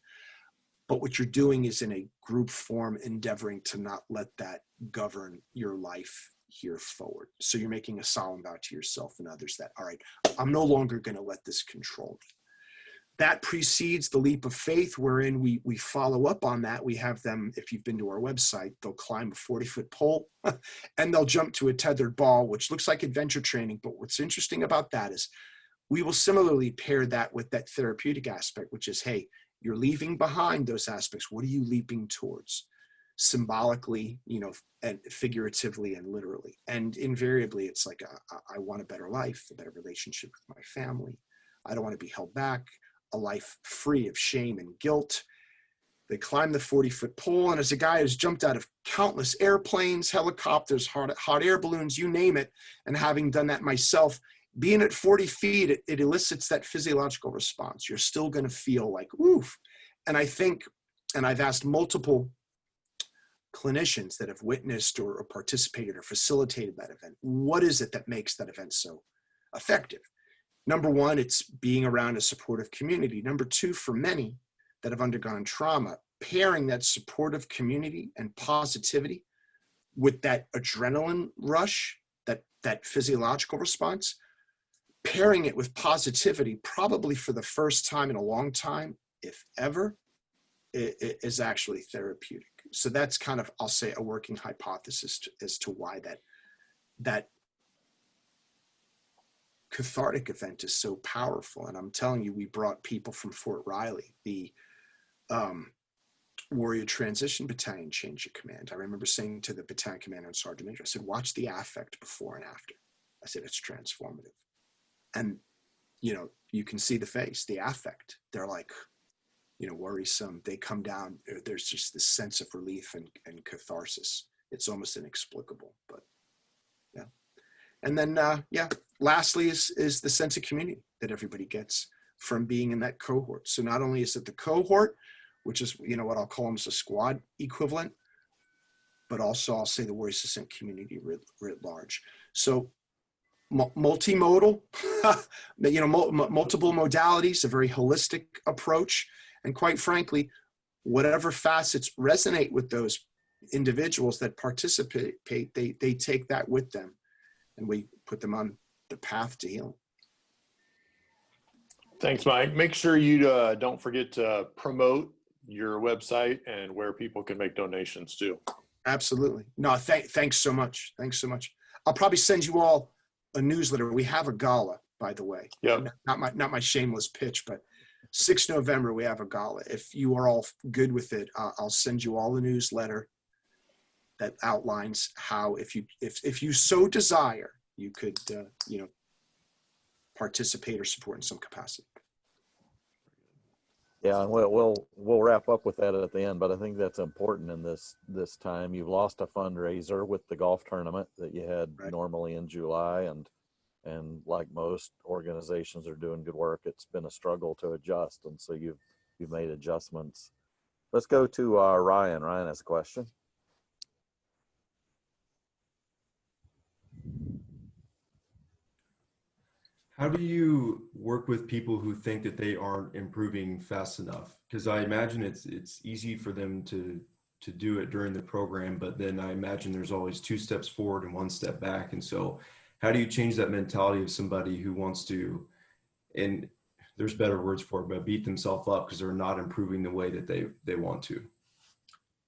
But what you're doing is in a group form endeavoring to not let that govern your life here forward. So you're making a solemn vow to yourself and others that, all right, I'm no longer going to let this control me. That precedes the leap of faith, wherein we follow up on that. We have them, if you've been to our website, they'll climb a 40-foot pole and they'll jump to a tethered ball, which looks like adventure training. But what's interesting about that is we will similarly pair that with that therapeutic aspect, which is, hey, you're leaving behind those aspects. What are you leaping towards? Symbolically, and figuratively and literally. And invariably, it's like, I want a better life, a better relationship with my family. I don't want to be held back. A life free of shame and guilt. They climb the 40-foot pole, and as a guy who's jumped out of countless airplanes, helicopters, hot air balloons, you name it, and having done that myself, being at 40 feet, it elicits that physiological response. You're still going to feel like, oof. And I think, and I've asked multiple clinicians that have witnessed or participated or facilitated that event, what is it that makes that event so effective? Number one, it's being around a supportive community. Number two, for many that have undergone trauma, pairing that supportive community and positivity with that adrenaline rush, that physiological response, pairing it with positivity, probably for the first time in a long time, if ever, it is actually therapeutic. So that's kind of, I'll say, a working hypothesis as to why that cathartic event is so powerful. And I'm telling you, we brought people from Fort Riley, the Warrior Transition Battalion change of command. I remember saying to the battalion commander and sergeant major, I said, watch the affect before and after. I said, it's transformative. And, you know, you can see the face, the affect. They're like, you know, worrisome. They come down. There's just this sense of relief and catharsis. It's almost inexplicable, but yeah. And then, lastly is the sense of community that everybody gets from being in that cohort. So not only is it the cohort, which is, you know, what I'll call them as a squad equivalent, but also I'll say the Warriors Ascent community writ large. So multimodal, you know, multiple modalities, a very holistic approach. And quite frankly, whatever facets resonate with those individuals that participate, they take that with them, and we put them on the path to healing. Thanks, Mike. Make sure you don't forget to promote your website and where people can make donations too. Absolutely. No, thanks so much. Thanks so much. I'll probably send you all a newsletter. We have a gala, by the way. Yep. Not my shameless pitch, but 6 November, we have a gala. If you are all good with it, I'll send you all the newsletter that outlines how, if you so desire, you could, you know, participate or support in some capacity. Yeah, and we'll wrap up with that at the end, but I think that's important in this time. You've lost a fundraiser with the golf tournament that you had normally in July, and like most organizations are doing good work, it's been a struggle to adjust, and so you've made adjustments. Let's go to Ryan. Ryan has a question. How do you work with people who think that they aren't improving fast enough? Because I imagine it's easy for them to do it during the program, but then I imagine there's always 2 steps forward and 1 step back. And so how do you change that mentality of somebody who wants to, and there's better words for it, but beat themselves up because they're not improving the way that they want to?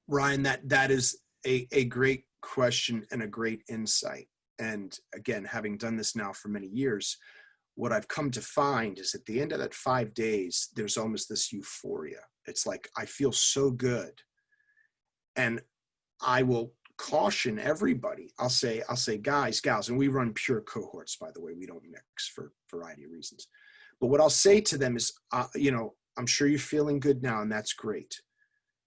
Ryan, that is a great question and a great insight. And again, having done this now for many years, what I've come to find is at the end of that 5 days, there's almost this euphoria. It's like, I feel so good. And I will caution everybody. I'll say, guys, gals, and we run pure cohorts, by the way, we don't mix for a variety of reasons. But what I'll say to them is, you know, I'm sure you're feeling good now, and that's great.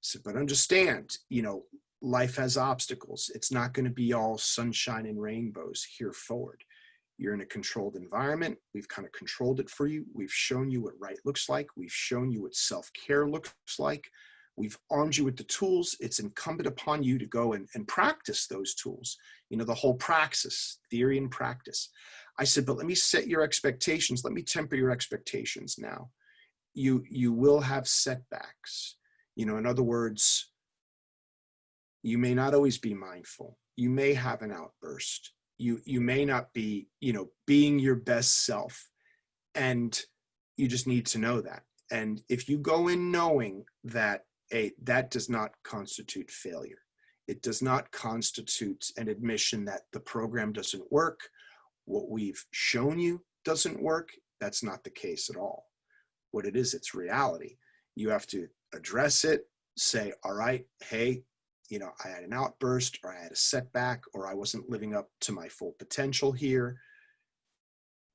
So, but understand, you know, life has obstacles. It's not going to be all sunshine and rainbows here forward. You're in a controlled environment. We've kind of controlled it for you. We've shown you what right looks like. We've shown you what self-care looks like. We've armed you with the tools. It's incumbent upon you to go and practice those tools. You know, the whole praxis, theory and practice. I said, but let me set your expectations. Let me temper your expectations now. You will have setbacks. You know, in other words, you may not always be mindful. You may have an outburst. You may not be, you know, being your best self, and you just need to know that. And if you go in knowing that that does not constitute failure, it does not constitute an admission that the program doesn't work, what we've shown you doesn't work, that's not the case at all. What it is, it's reality. You have to address it, say, all right, hey, you know, I had an outburst, or I had a setback, or I wasn't living up to my full potential here.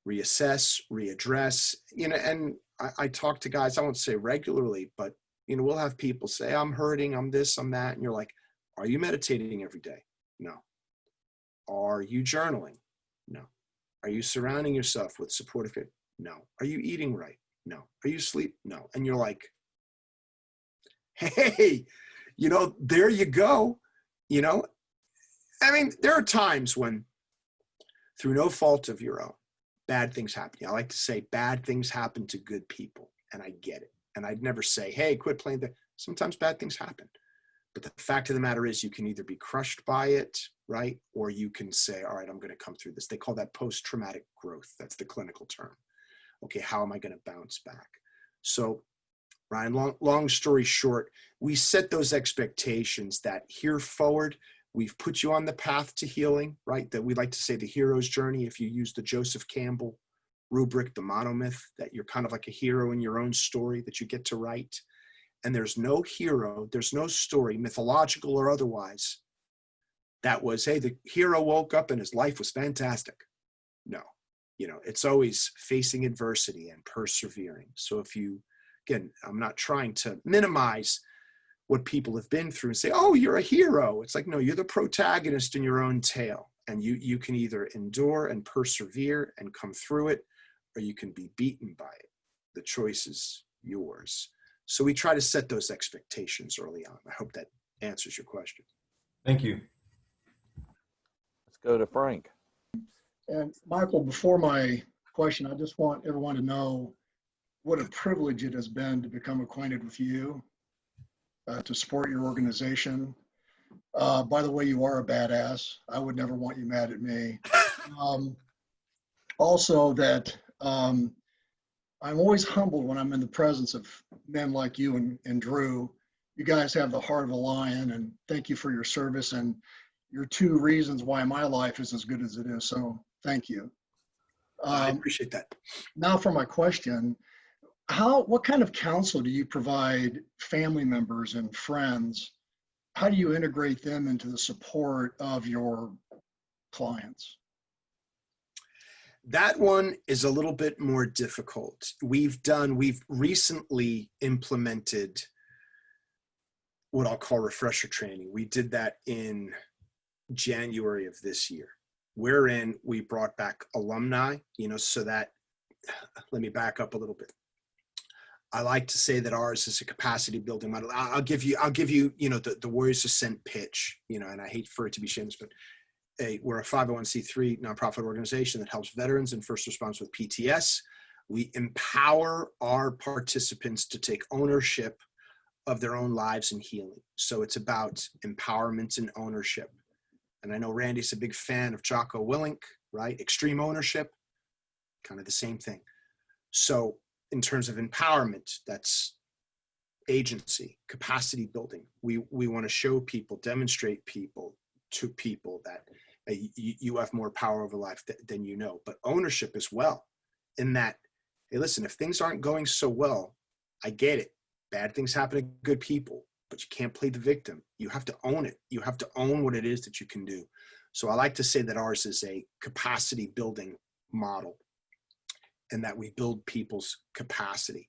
Reassess, readdress, you know, and I talk to guys, I won't say regularly, but, you know, we'll have people say, I'm hurting, I'm this, I'm that. And you're like, are you meditating every day? No. Are you journaling? No. Are you surrounding yourself with supportive people? No. Are you eating right? No. Are you asleep? No. And you're like, hey, you know, there you go. You know, I mean, there are times when, through no fault of your own, bad things happen. I like to say bad things happen to good people, and I get it. And I'd never say, hey, quit playing that. Sometimes bad things happen. But the fact of the matter is, you can either be crushed by it, right? Or you can say, all right, I'm going to come through this. They call that post-traumatic growth. That's the clinical term. Okay, how am I going to bounce back? So, Ryan, long story short, we set those expectations that here forward, we've put you on the path to healing, right? That we like to say the hero's journey, if you use the Joseph Campbell rubric, the monomyth, that you're kind of like a hero in your own story that you get to write. And there's no hero, there's no story, mythological or otherwise, that was, hey, the hero woke up and his life was fantastic. No, it's always facing adversity and persevering. So if you, again, I'm not trying to minimize what people have been through and say, oh, you're a hero. It's like, no, you're the protagonist in your own tale. And you can either endure and persevere and come through it, or you can be beaten by it. The choice is yours. So we try to set those expectations early on. I hope that answers your question. Thank you. Let's go to Frank. And Michael, before my question, I just want everyone to know what a privilege it has been to become acquainted with you, to support your organization. By the way, you are a badass. I would never want you mad at me. Also that I'm always humbled when I'm in the presence of men like you and Drew. You guys have the heart of a lion, and thank you for your service and your 2 reasons why my life is as good as it is. So thank you. I appreciate that. Now for my question. What kind of counsel do you provide family members and friends? How do you integrate them into the support of your clients? That one is a little bit more difficult. We've recently implemented what I'll call refresher training. We did that in January of this year, wherein we brought back alumni, so that, let me back up a little bit. I like to say that ours is a capacity building model. I'll give you, the Warriors Ascent pitch, and I hate for it to be shameless, but we're a 501c3 nonprofit organization that helps veterans and first responders with PTS. We empower our participants to take ownership of their own lives and healing. So it's about empowerment and ownership. And I know Randy's a big fan of Jocko Willink, right? Extreme ownership, kind of the same thing. So in terms of empowerment, that's agency, capacity building. We want to show people, demonstrate to people that you have more power over life than you know, but ownership as well, in that, hey, listen, if things aren't going so well, I get it. Bad things happen to good people, but you can't play the victim. You have to own it. You have to own what it is that you can do. So I like to say that ours is a capacity building model, and that we build people's capacity.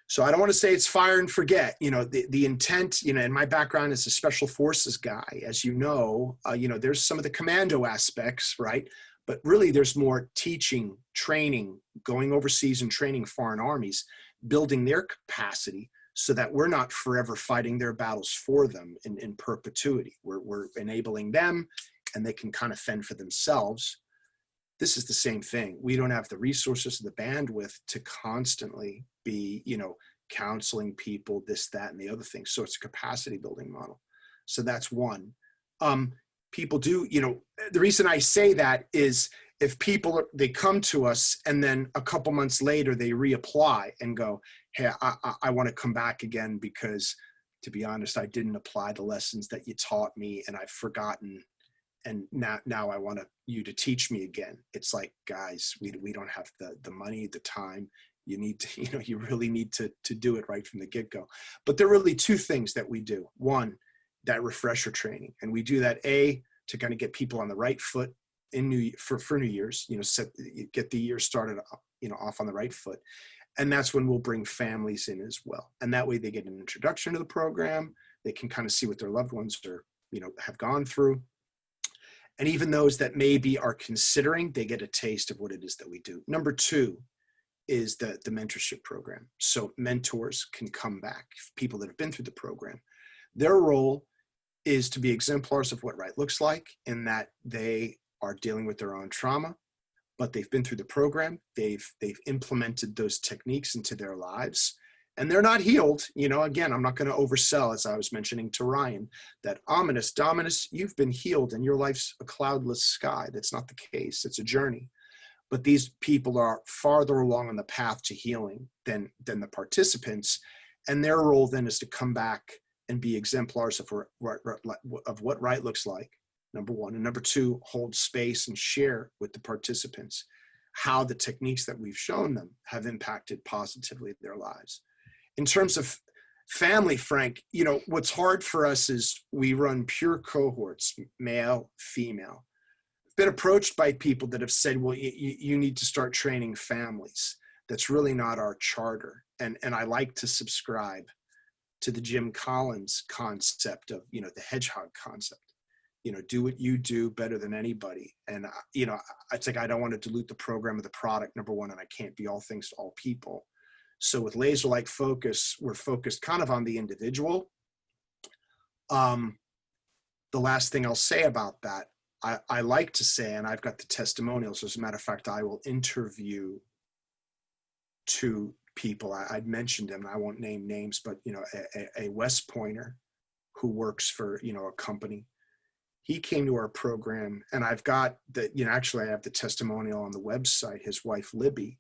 So I don't want to say it's fire and forget, the intent, and my background is a special forces guy, as there's some of the commando aspects, right? But really there's more teaching, training, going overseas and training foreign armies, building their capacity so that we're not forever fighting their battles for them in perpetuity. We're enabling them, and they can kind of fend for themselves. This is the same thing. We don't have the resources, the bandwidth to constantly be, counseling people, this, that, and the other thing. So it's a capacity building model. So that's one. People do, the reason I say that is if people, they come to us and then a couple months later they reapply and go, hey, I want to come back again because, to be honest, I didn't apply the lessons that you taught me and I've forgotten. And now I want you to teach me again. It's like, guys, we don't have the money, the time. You need to, you really need to do it right from the get-go. But there are really 2 things that we do. One, that refresher training. And we do that, to kind of get people on the right foot for New Year's, get the year started, off on the right foot. And that's when we'll bring families in as well. And that way they get an introduction to the program. They can kind of see what their loved ones are, have gone through. And even those that maybe are considering, they get a taste of what it is that we do. Number 2 is the mentorship program. So mentors can come back, people that have been through the program. Their role is to be exemplars of what right looks like, in that they are dealing with their own trauma, but they've been through the program. They've implemented those techniques into their lives, and they're not healed. Again, I'm not going to oversell, as I was mentioning to Ryan, that Dominus, you've been healed and your life's a cloudless sky. That's not the case. It's a journey. But these people are farther along on the path to healing than the participants. And their role then is to come back and be exemplars of what right looks like, number 1. And number 2, hold space and share with the participants. how the techniques that we've shown them have impacted positively their lives. In terms of family, Frank, you know, what's hard for us is we run pure cohorts, male, female. Been approached by people that have said, well, you need to start training families. That's really not our charter. And I like to subscribe to the Jim Collins concept of, you know, the hedgehog concept. You know, do what you do better than anybody. And, you know, I think I don't want to dilute the program or the product, number one, and I can't be all things to all people. So with laser-like focus, we're focused kind of on the individual. The last thing I'll say about that, I like to say, and I've got the testimonials, as a matter of fact, I will interview two people. I'd mentioned him, and I won't name names, but, you know, a West Pointer who works for, you know, a company. He came to our program, and I've got the, you know, actually I have the testimonial on the website. His wife, Libby,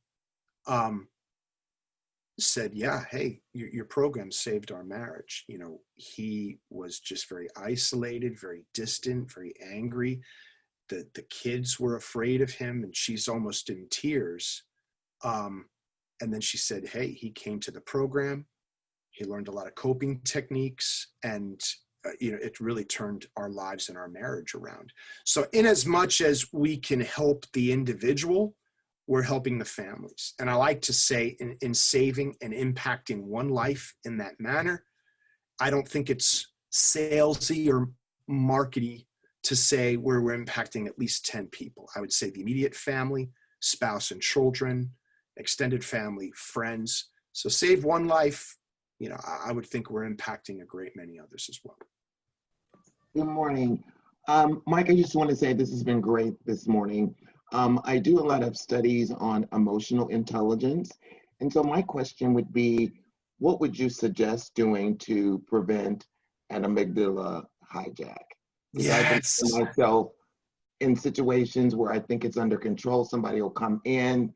said, yeah, hey, your program saved our marriage. You know, he was just very isolated, very distant, very angry. The kids were afraid of him, and she's almost in tears. And then she said, hey, he came to the program. He learned a lot of coping techniques, and you know, it really turned our lives and our marriage around. So in as much as we can help the individual, we're helping the families. And I like to say, in saving and impacting one life in that manner, I don't think it's salesy or markety to say we're impacting at least 10 people. I would say the immediate family, spouse and children, extended family, friends. So save one life, you know, I would think we're impacting a great many others as well. Good morning. Mike, I just want to say this has been great this morning. I do a lot of studies on emotional intelligence. And so my question would be, what would you suggest doing to prevent an amygdala hijack? Yes. I find myself in situations where I think it's under control. Somebody will come in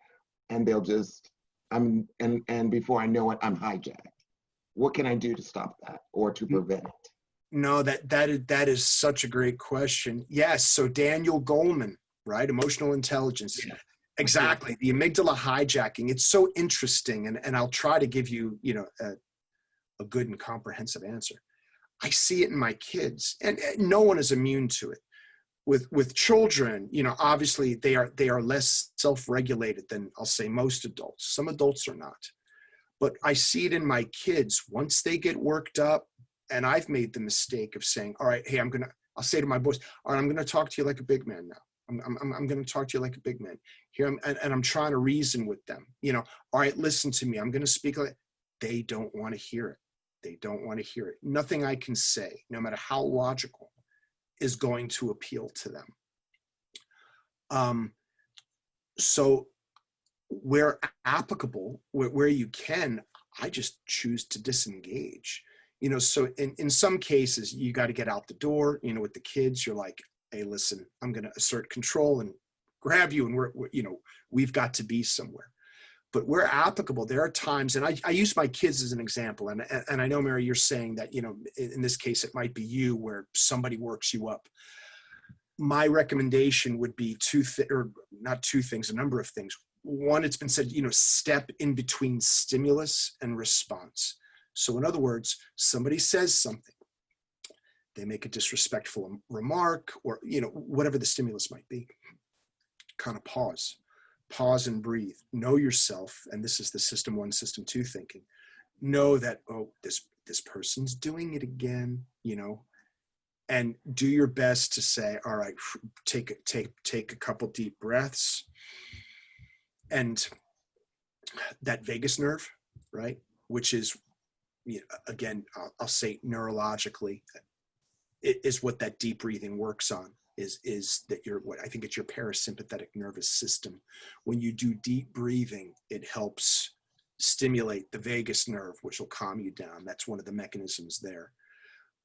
and they'll just, and before I know it, I'm hijacked. What can I do to stop that or to prevent it? No, that is such a great question. Yes. So Daniel Goleman, right? Emotional intelligence. Yeah. Exactly. The amygdala hijacking. It's so interesting. And I'll try to give you, you know, a good and comprehensive answer. I see it in my kids, and no one is immune to it. With children, you know, obviously they are less self-regulated than, I'll say, most adults. Some adults are not. But I see it in my kids. Once they get worked up, and I've made the mistake of saying, all right, hey, I'll say to my boys, all right, I'm going to talk to you like a big man now. I'm going to talk to you like a big man here. And I'm trying to reason with them, you know, all right, listen to me. I'm going to speak like, they don't want to hear it. They don't want to hear it. Nothing I can say, no matter how logical, is going to appeal to them. So where applicable, where you can, I just choose to disengage. You know, so in some cases, you got to get out the door. You know, with the kids, you're like, hey, listen, I'm going to assert control and grab you, and we're you know, we've got to be somewhere. But where applicable, there are times, and I use my kids as an example, and I know, Mary, you're saying that, you know, in this case, it might be you where somebody works you up. My recommendation would be a number of things. One, it's been said, you know, step in between stimulus and response. So in other words, somebody says something, they make a disrespectful remark, or, you know, whatever the stimulus might be, kind of pause and breathe, know yourself. And this is the system 1, system 2 thinking. Know that, oh, this person's doing it again, you know, and do your best to say, all right, take a couple deep breaths. And that vagus nerve, right, which is, you know, again, I'll say neurologically, it is what that deep breathing works on, is that I think it's your parasympathetic nervous system. When you do deep breathing, it helps stimulate the vagus nerve, which will calm you down. That's one of the mechanisms there.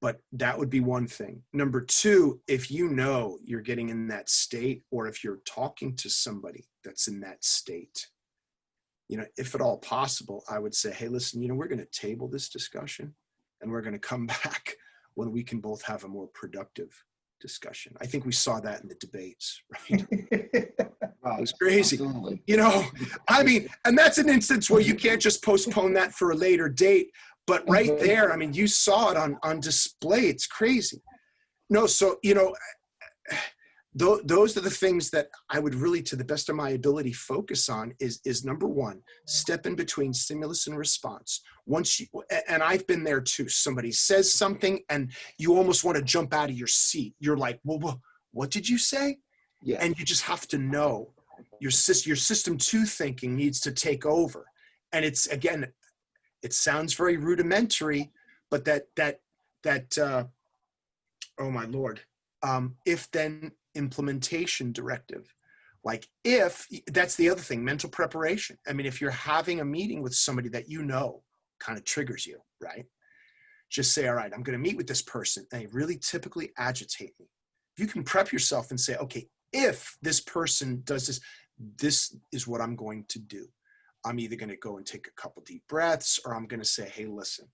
But that would be one thing. Number 2, if you know you're getting in that state, or if you're talking to somebody that's in that state, you know, if at all possible, I would say, hey, listen, you know, we're going to table this discussion, and we're going to come back when we can both have a more productive discussion. I think we saw that in the debates, right? It was crazy. Absolutely. You know, I mean, and that's an instance where you can't just postpone that for a later date. But right there, I mean, you saw it on display. It's crazy. No, so, you know, those are the things that I would really, to the best of my ability, focus on is number one, step in between stimulus and response. Once you, and I've been there too, somebody says something and you almost want to jump out of your seat. You're like, well, what did you say? Yes. And you just have to know your system two thinking needs to take over. And it's, again, it sounds very rudimentary, but oh my Lord, if then implementation directive. Like if, that's the other thing, mental preparation. I mean, if you're having a meeting with somebody that you know kind of triggers you, right? Just say, all right, I'm going to meet with this person. And they really typically agitate me. You can prep yourself and say, okay, if this person does this, this is what I'm going to do. I'm either going to go and take a couple deep breaths, or I'm going to say, hey, listen,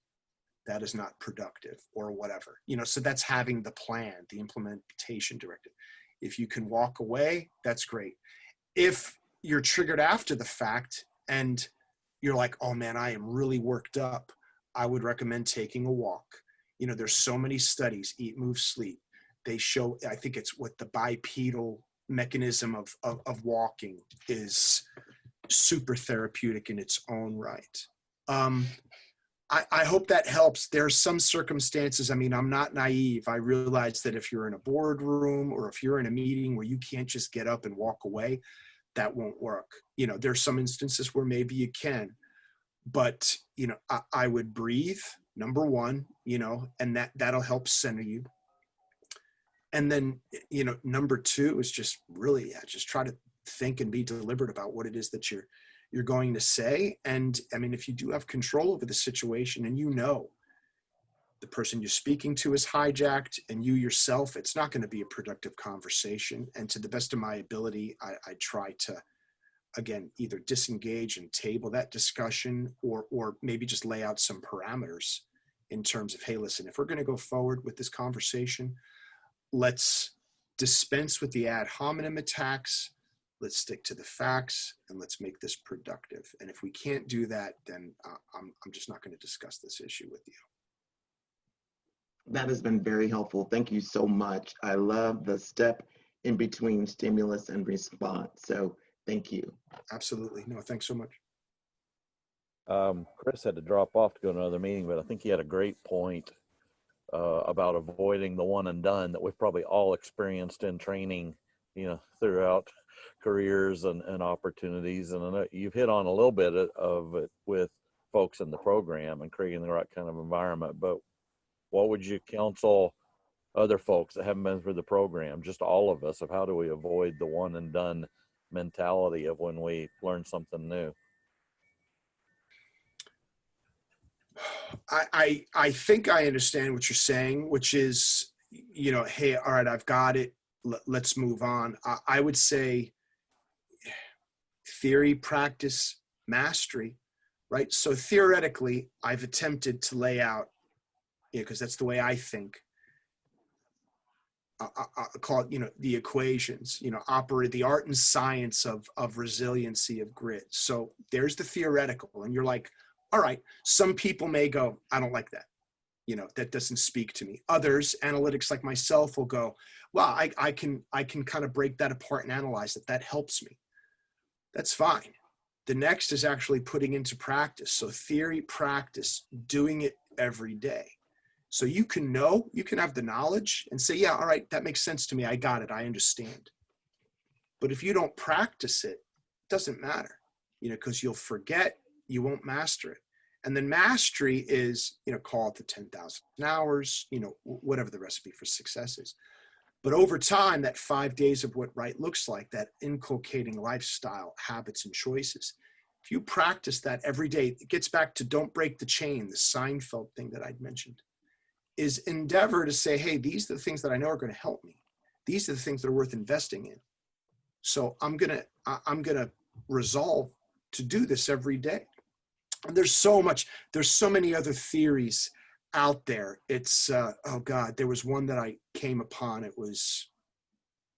that is not productive, or whatever. You know, so that's having the plan, the implementation directive. If you can walk away, that's great. If you're triggered after the fact and you're like, oh man, I am really worked up, I would recommend taking a walk. You know, there's so many studies, eat, move, sleep. They show, I think it's what the bipedal mechanism of walking is super therapeutic in its own right. I hope that helps. There are some circumstances, I mean, I'm not naive. I realize that if you're in a boardroom or if you're in a meeting where you can't just get up and walk away, that won't work. You know, there's some instances where maybe you can, but, you know, I would breathe, number one, you know, and that'll help center you. And then, you know, number two is just really, just try to think and be deliberate about what it is that you're going to say. And I mean, if you do have control over the situation and you know the person you're speaking to is hijacked and you yourself, it's not going to be a productive conversation. And to the best of my ability, I try to, again, either disengage and table that discussion or maybe just lay out some parameters in terms of, hey, listen, if we're going to go forward with this conversation, let's dispense with the ad hominem attacks. Let's stick to the facts and let's make this productive. And if we can't do that, then I'm just not going to discuss this issue with you. That has been very helpful. Thank you so much. I love the step in between stimulus and response. So thank you. Absolutely. No, thanks so much. Chris had to drop off to go to another meeting, but I think he had a great point about avoiding the one and done that we've probably all experienced in training, you know, throughout careers and opportunities. And I know you've hit on a little bit of it with folks in the program and creating the right kind of environment, but what would you counsel other folks that haven't been through the program, just all of us, of how do we avoid the one and done mentality of when we learn something new? I think I understand what you're saying, which is, you know, hey, all right, I've got it. Let's move on. I would say theory, practice, mastery, right? So theoretically, I've attempted to lay out, because that's the way I think. I call it, you know, the equations, you know, operate the art and science of resiliency, of grit. So there's the theoretical, and you're like, all right, some people may go, I don't like that. You know, that doesn't speak to me. Others, analytics like myself, will go, well, I can kind of break that apart and analyze it. That helps me. That's fine. The next is actually putting into practice. So theory, practice, doing it every day. So you can know, you can have the knowledge and say, yeah, all right, that makes sense to me. I got it. I understand. But if you don't practice it, it doesn't matter, you know, because you'll forget, you won't master it. And then mastery is, you know, call it the 10,000 hours, you know, whatever the recipe for success is. But over time, that 5 days of what right looks like, that inculcating lifestyle, habits, and choices, if you practice that every day, it gets back to don't break the chain, the Seinfeld thing that I'd mentioned, is endeavor to say, hey, these are the things that I know are going to help me. These are the things that are worth investing in. So I'm gonna resolve to do this every day. And there's so many other theories out there. It's, oh God, there was one that I came upon. It was,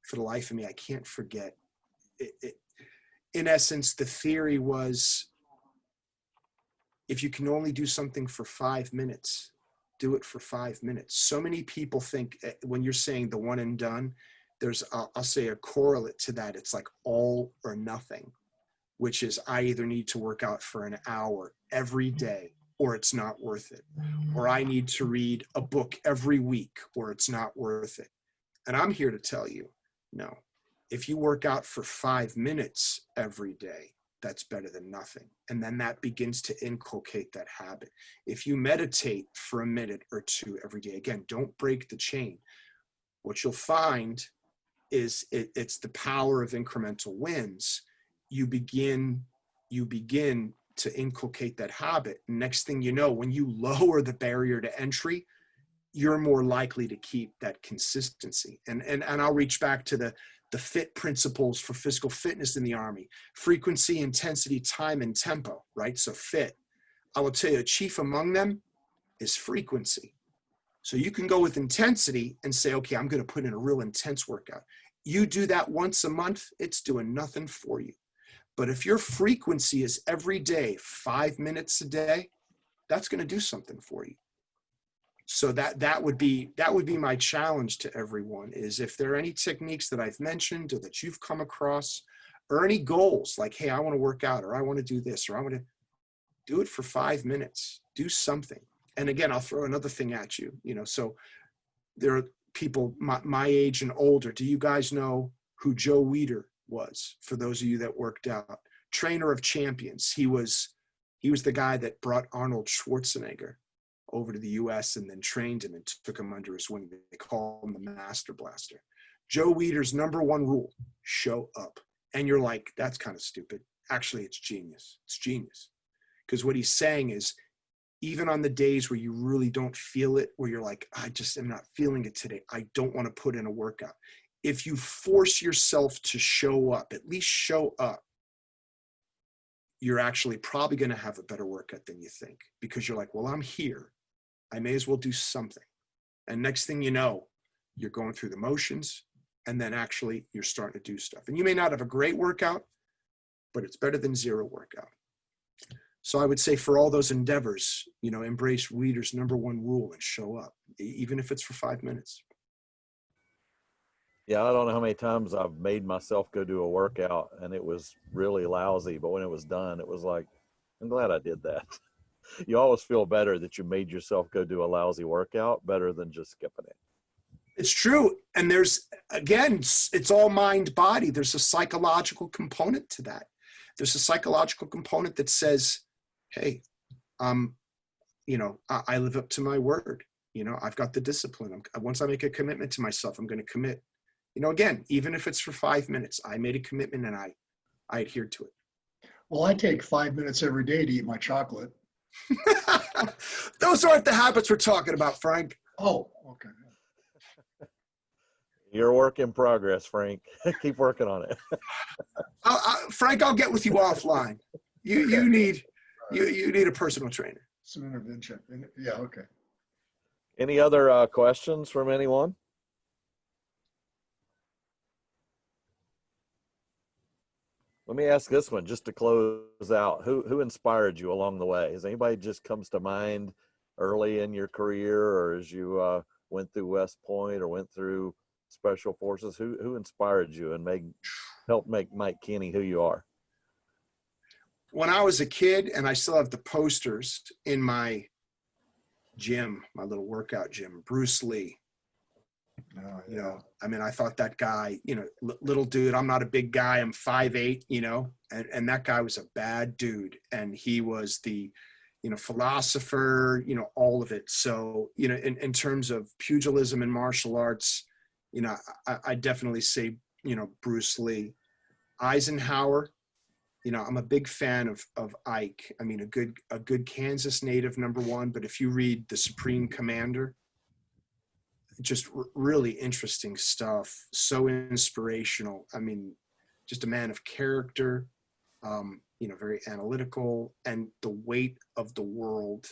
for the life of me, I can't forget. in essence, the theory was, if you can only do something for 5 minutes, do it for 5 minutes. So many people think when you're saying the one and done, there's, I'll say a correlate to that. It's like all or nothing, which is I either need to work out for an hour every day or it's not worth it. Or I need to read a book every week or it's not worth it. And I'm here to tell you, no, if you work out for 5 minutes every day, that's better than nothing. And then that begins to inculcate that habit. If you meditate for a minute or two every day, again, don't break the chain. What you'll find is it's the power of incremental wins. You begin to inculcate that habit. Next thing you know, when you lower the barrier to entry, you're more likely to keep that consistency. And I'll reach back to the FIT principles for physical fitness in the Army: frequency, intensity, time, and tempo, right? So FIT, I will tell you, chief among them is frequency. So you can go with intensity and say, okay, I'm going to put in a real intense workout. You do that once a month, it's doing nothing for you. But if your frequency is every day, 5 minutes a day, that's going to do something for you. So that would be my challenge to everyone, is if there are any techniques that I've mentioned or that you've come across, or any goals like, hey, I want to work out, or I want to do this, or I want to do it for 5 minutes, do something. And again, I'll throw another thing at you, so there are people my age and older. Do you guys know who Joe Weider was? For those of you that worked out, trainer of champions. He was the guy that brought Arnold Schwarzenegger over to the US and then trained him and took him under his wing. They call him the Master Blaster. Joe Weider's number one rule: show up. And you're like, that's kind of stupid. Actually, it's genius. It's genius. Because what he's saying is, even on the days where you really don't feel it, where you're like, I just am not feeling it today, I don't want to put in a workout. If you force yourself to show up, at least show up, you're actually probably going to have a better workout than you think, because you're like, well, I'm here, I may as well do something. And next thing you know, you're going through the motions, and then actually you're starting to do stuff. And you may not have a great workout, but it's better than zero workout. So I would say for all those endeavors, embrace Weider's number one rule and show up, even if it's for 5 minutes. Yeah, I don't know how many times I've made myself go do a workout and it was really lousy, but when it was done, it was like, I'm glad I did that. You always feel better that you made yourself go do a lousy workout, better than just skipping it. It's true. And there's, again, it's all mind body. There's a psychological component to that. There's a psychological component that says, hey, I live up to my word. I've got the discipline. Once I make a commitment to myself, I'm going to commit. Again, even if it's for 5 minutes, I made a commitment and I adhered to it. Well, I take 5 minutes every day to eat my chocolate. Those aren't the habits we're talking about, Frank. Oh, okay. You're a work in progress, Frank. Keep working on it. Frank, I'll get with you offline. You need a personal trainer. Some intervention. Yeah, okay. Any other questions from anyone? Let me ask this one just to close out. Who inspired you along the way? Has anybody just comes to mind early in your career, or as you went through West Point or went through Special Forces? Who inspired you and helped make Mike Kenny who you are? When I was a kid, and I still have the posters in my gym, my little workout gym, Bruce Lee. Oh, yeah. I thought that guy, little dude, I'm not a big guy, I'm 5'8", and that guy was a bad dude. And he was the, philosopher, all of it. So, in terms of pugilism and martial arts, I definitely say, Bruce Lee. Eisenhower, I'm a big fan of Ike. A good Kansas native, number one, but if you read The Supreme Commander, just really interesting stuff, so inspirational. Just a man of character, very analytical, and the weight of the world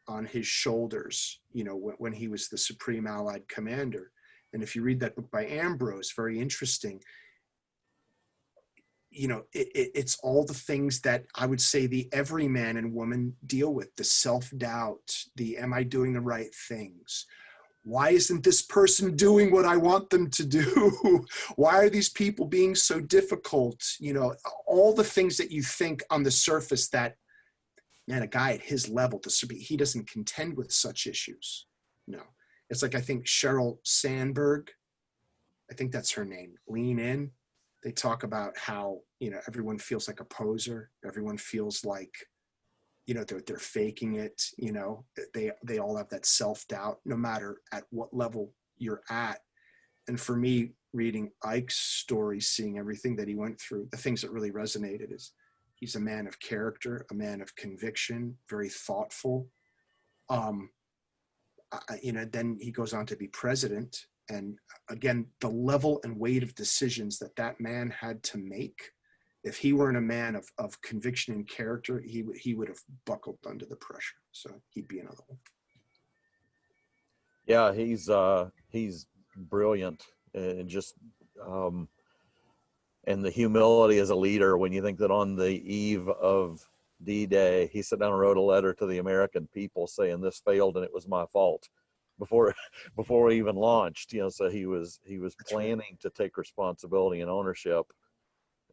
on his shoulders, when he was the Supreme Allied Commander. And if you read that book by Ambrose, very interesting. it's all the things that I would say the every man and woman deal with: the self-doubt, the am I doing the right things? Why isn't this person doing what I want them to do? Why are these people being so difficult? All the things that you think on the surface that, man, a guy at his level, he doesn't contend with such issues. No, it's like, I think Sheryl Sandberg, I think that's her name, Lean In. They talk about how, everyone feels like a poser. Everyone feels like, they're faking it. They all have that self-doubt, no matter at what level you're at. And for me, reading Ike's story, seeing everything that he went through, the things that really resonated is he's a man of character, a man of conviction, very thoughtful. Then he goes on to be president. And again, the level and weight of decisions that man had to make, if he weren't a man of conviction and character, he would have buckled under the pressure. So he'd be another one. Yeah, he's brilliant, and just and the humility as a leader. When you think that on the eve of D-Day, he sat down and wrote a letter to the American people saying this failed and it was my fault before we even launched. So he was planning to take responsibility and ownership,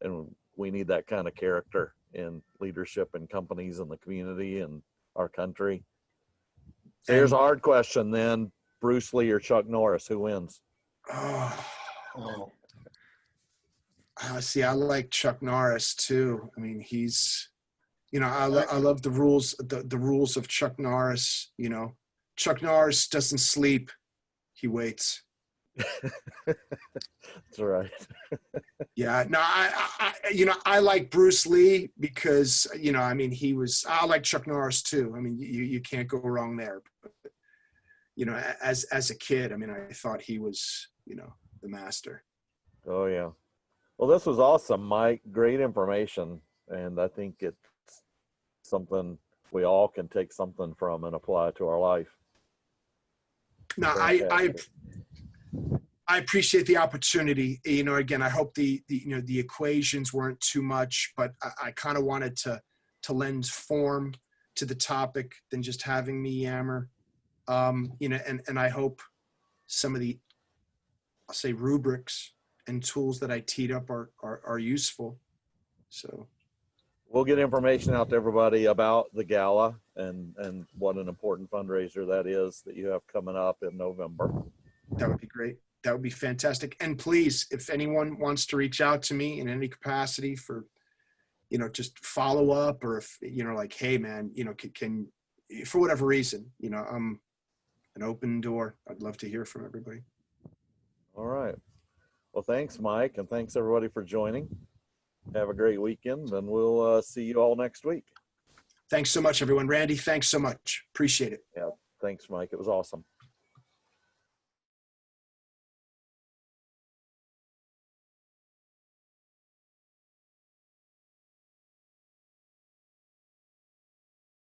and we need that kind of character in leadership in companies and the community and our country. So here's a hard question then: Bruce Lee or Chuck Norris, who wins? See, I like Chuck Norris too. I mean, he's, I love the rules, the rules of Chuck Norris. Chuck Norris doesn't sleep; he waits. That's right. Yeah, no, I like Bruce Lee because, I like Chuck Norris too. I mean, you can't go wrong there. But, as a kid, I thought he was, the master. Oh yeah. Well, this was awesome, Mike. Great information. And I think it's something we all can take something from and apply to our life. No, I appreciate the opportunity. Again, I hope the equations weren't too much, but I kind of wanted to lend form to the topic than just having me yammer. And I hope some of the, I'll say, rubrics and tools that I teed up are useful. So we'll get information out to everybody about the gala and what an important fundraiser that is that you have coming up in November. That would be great. That would be fantastic. And please, if anyone wants to reach out to me in any capacity for, just follow up, or if, like, hey man, can for whatever reason, I'm an open door. I'd love to hear from everybody. All right. Well, thanks, Mike. And thanks everybody for joining. Have a great weekend, and we'll see you all next week. Thanks so much, everyone. Randy, thanks so much. Appreciate it. Yeah. Thanks, Mike. It was awesome.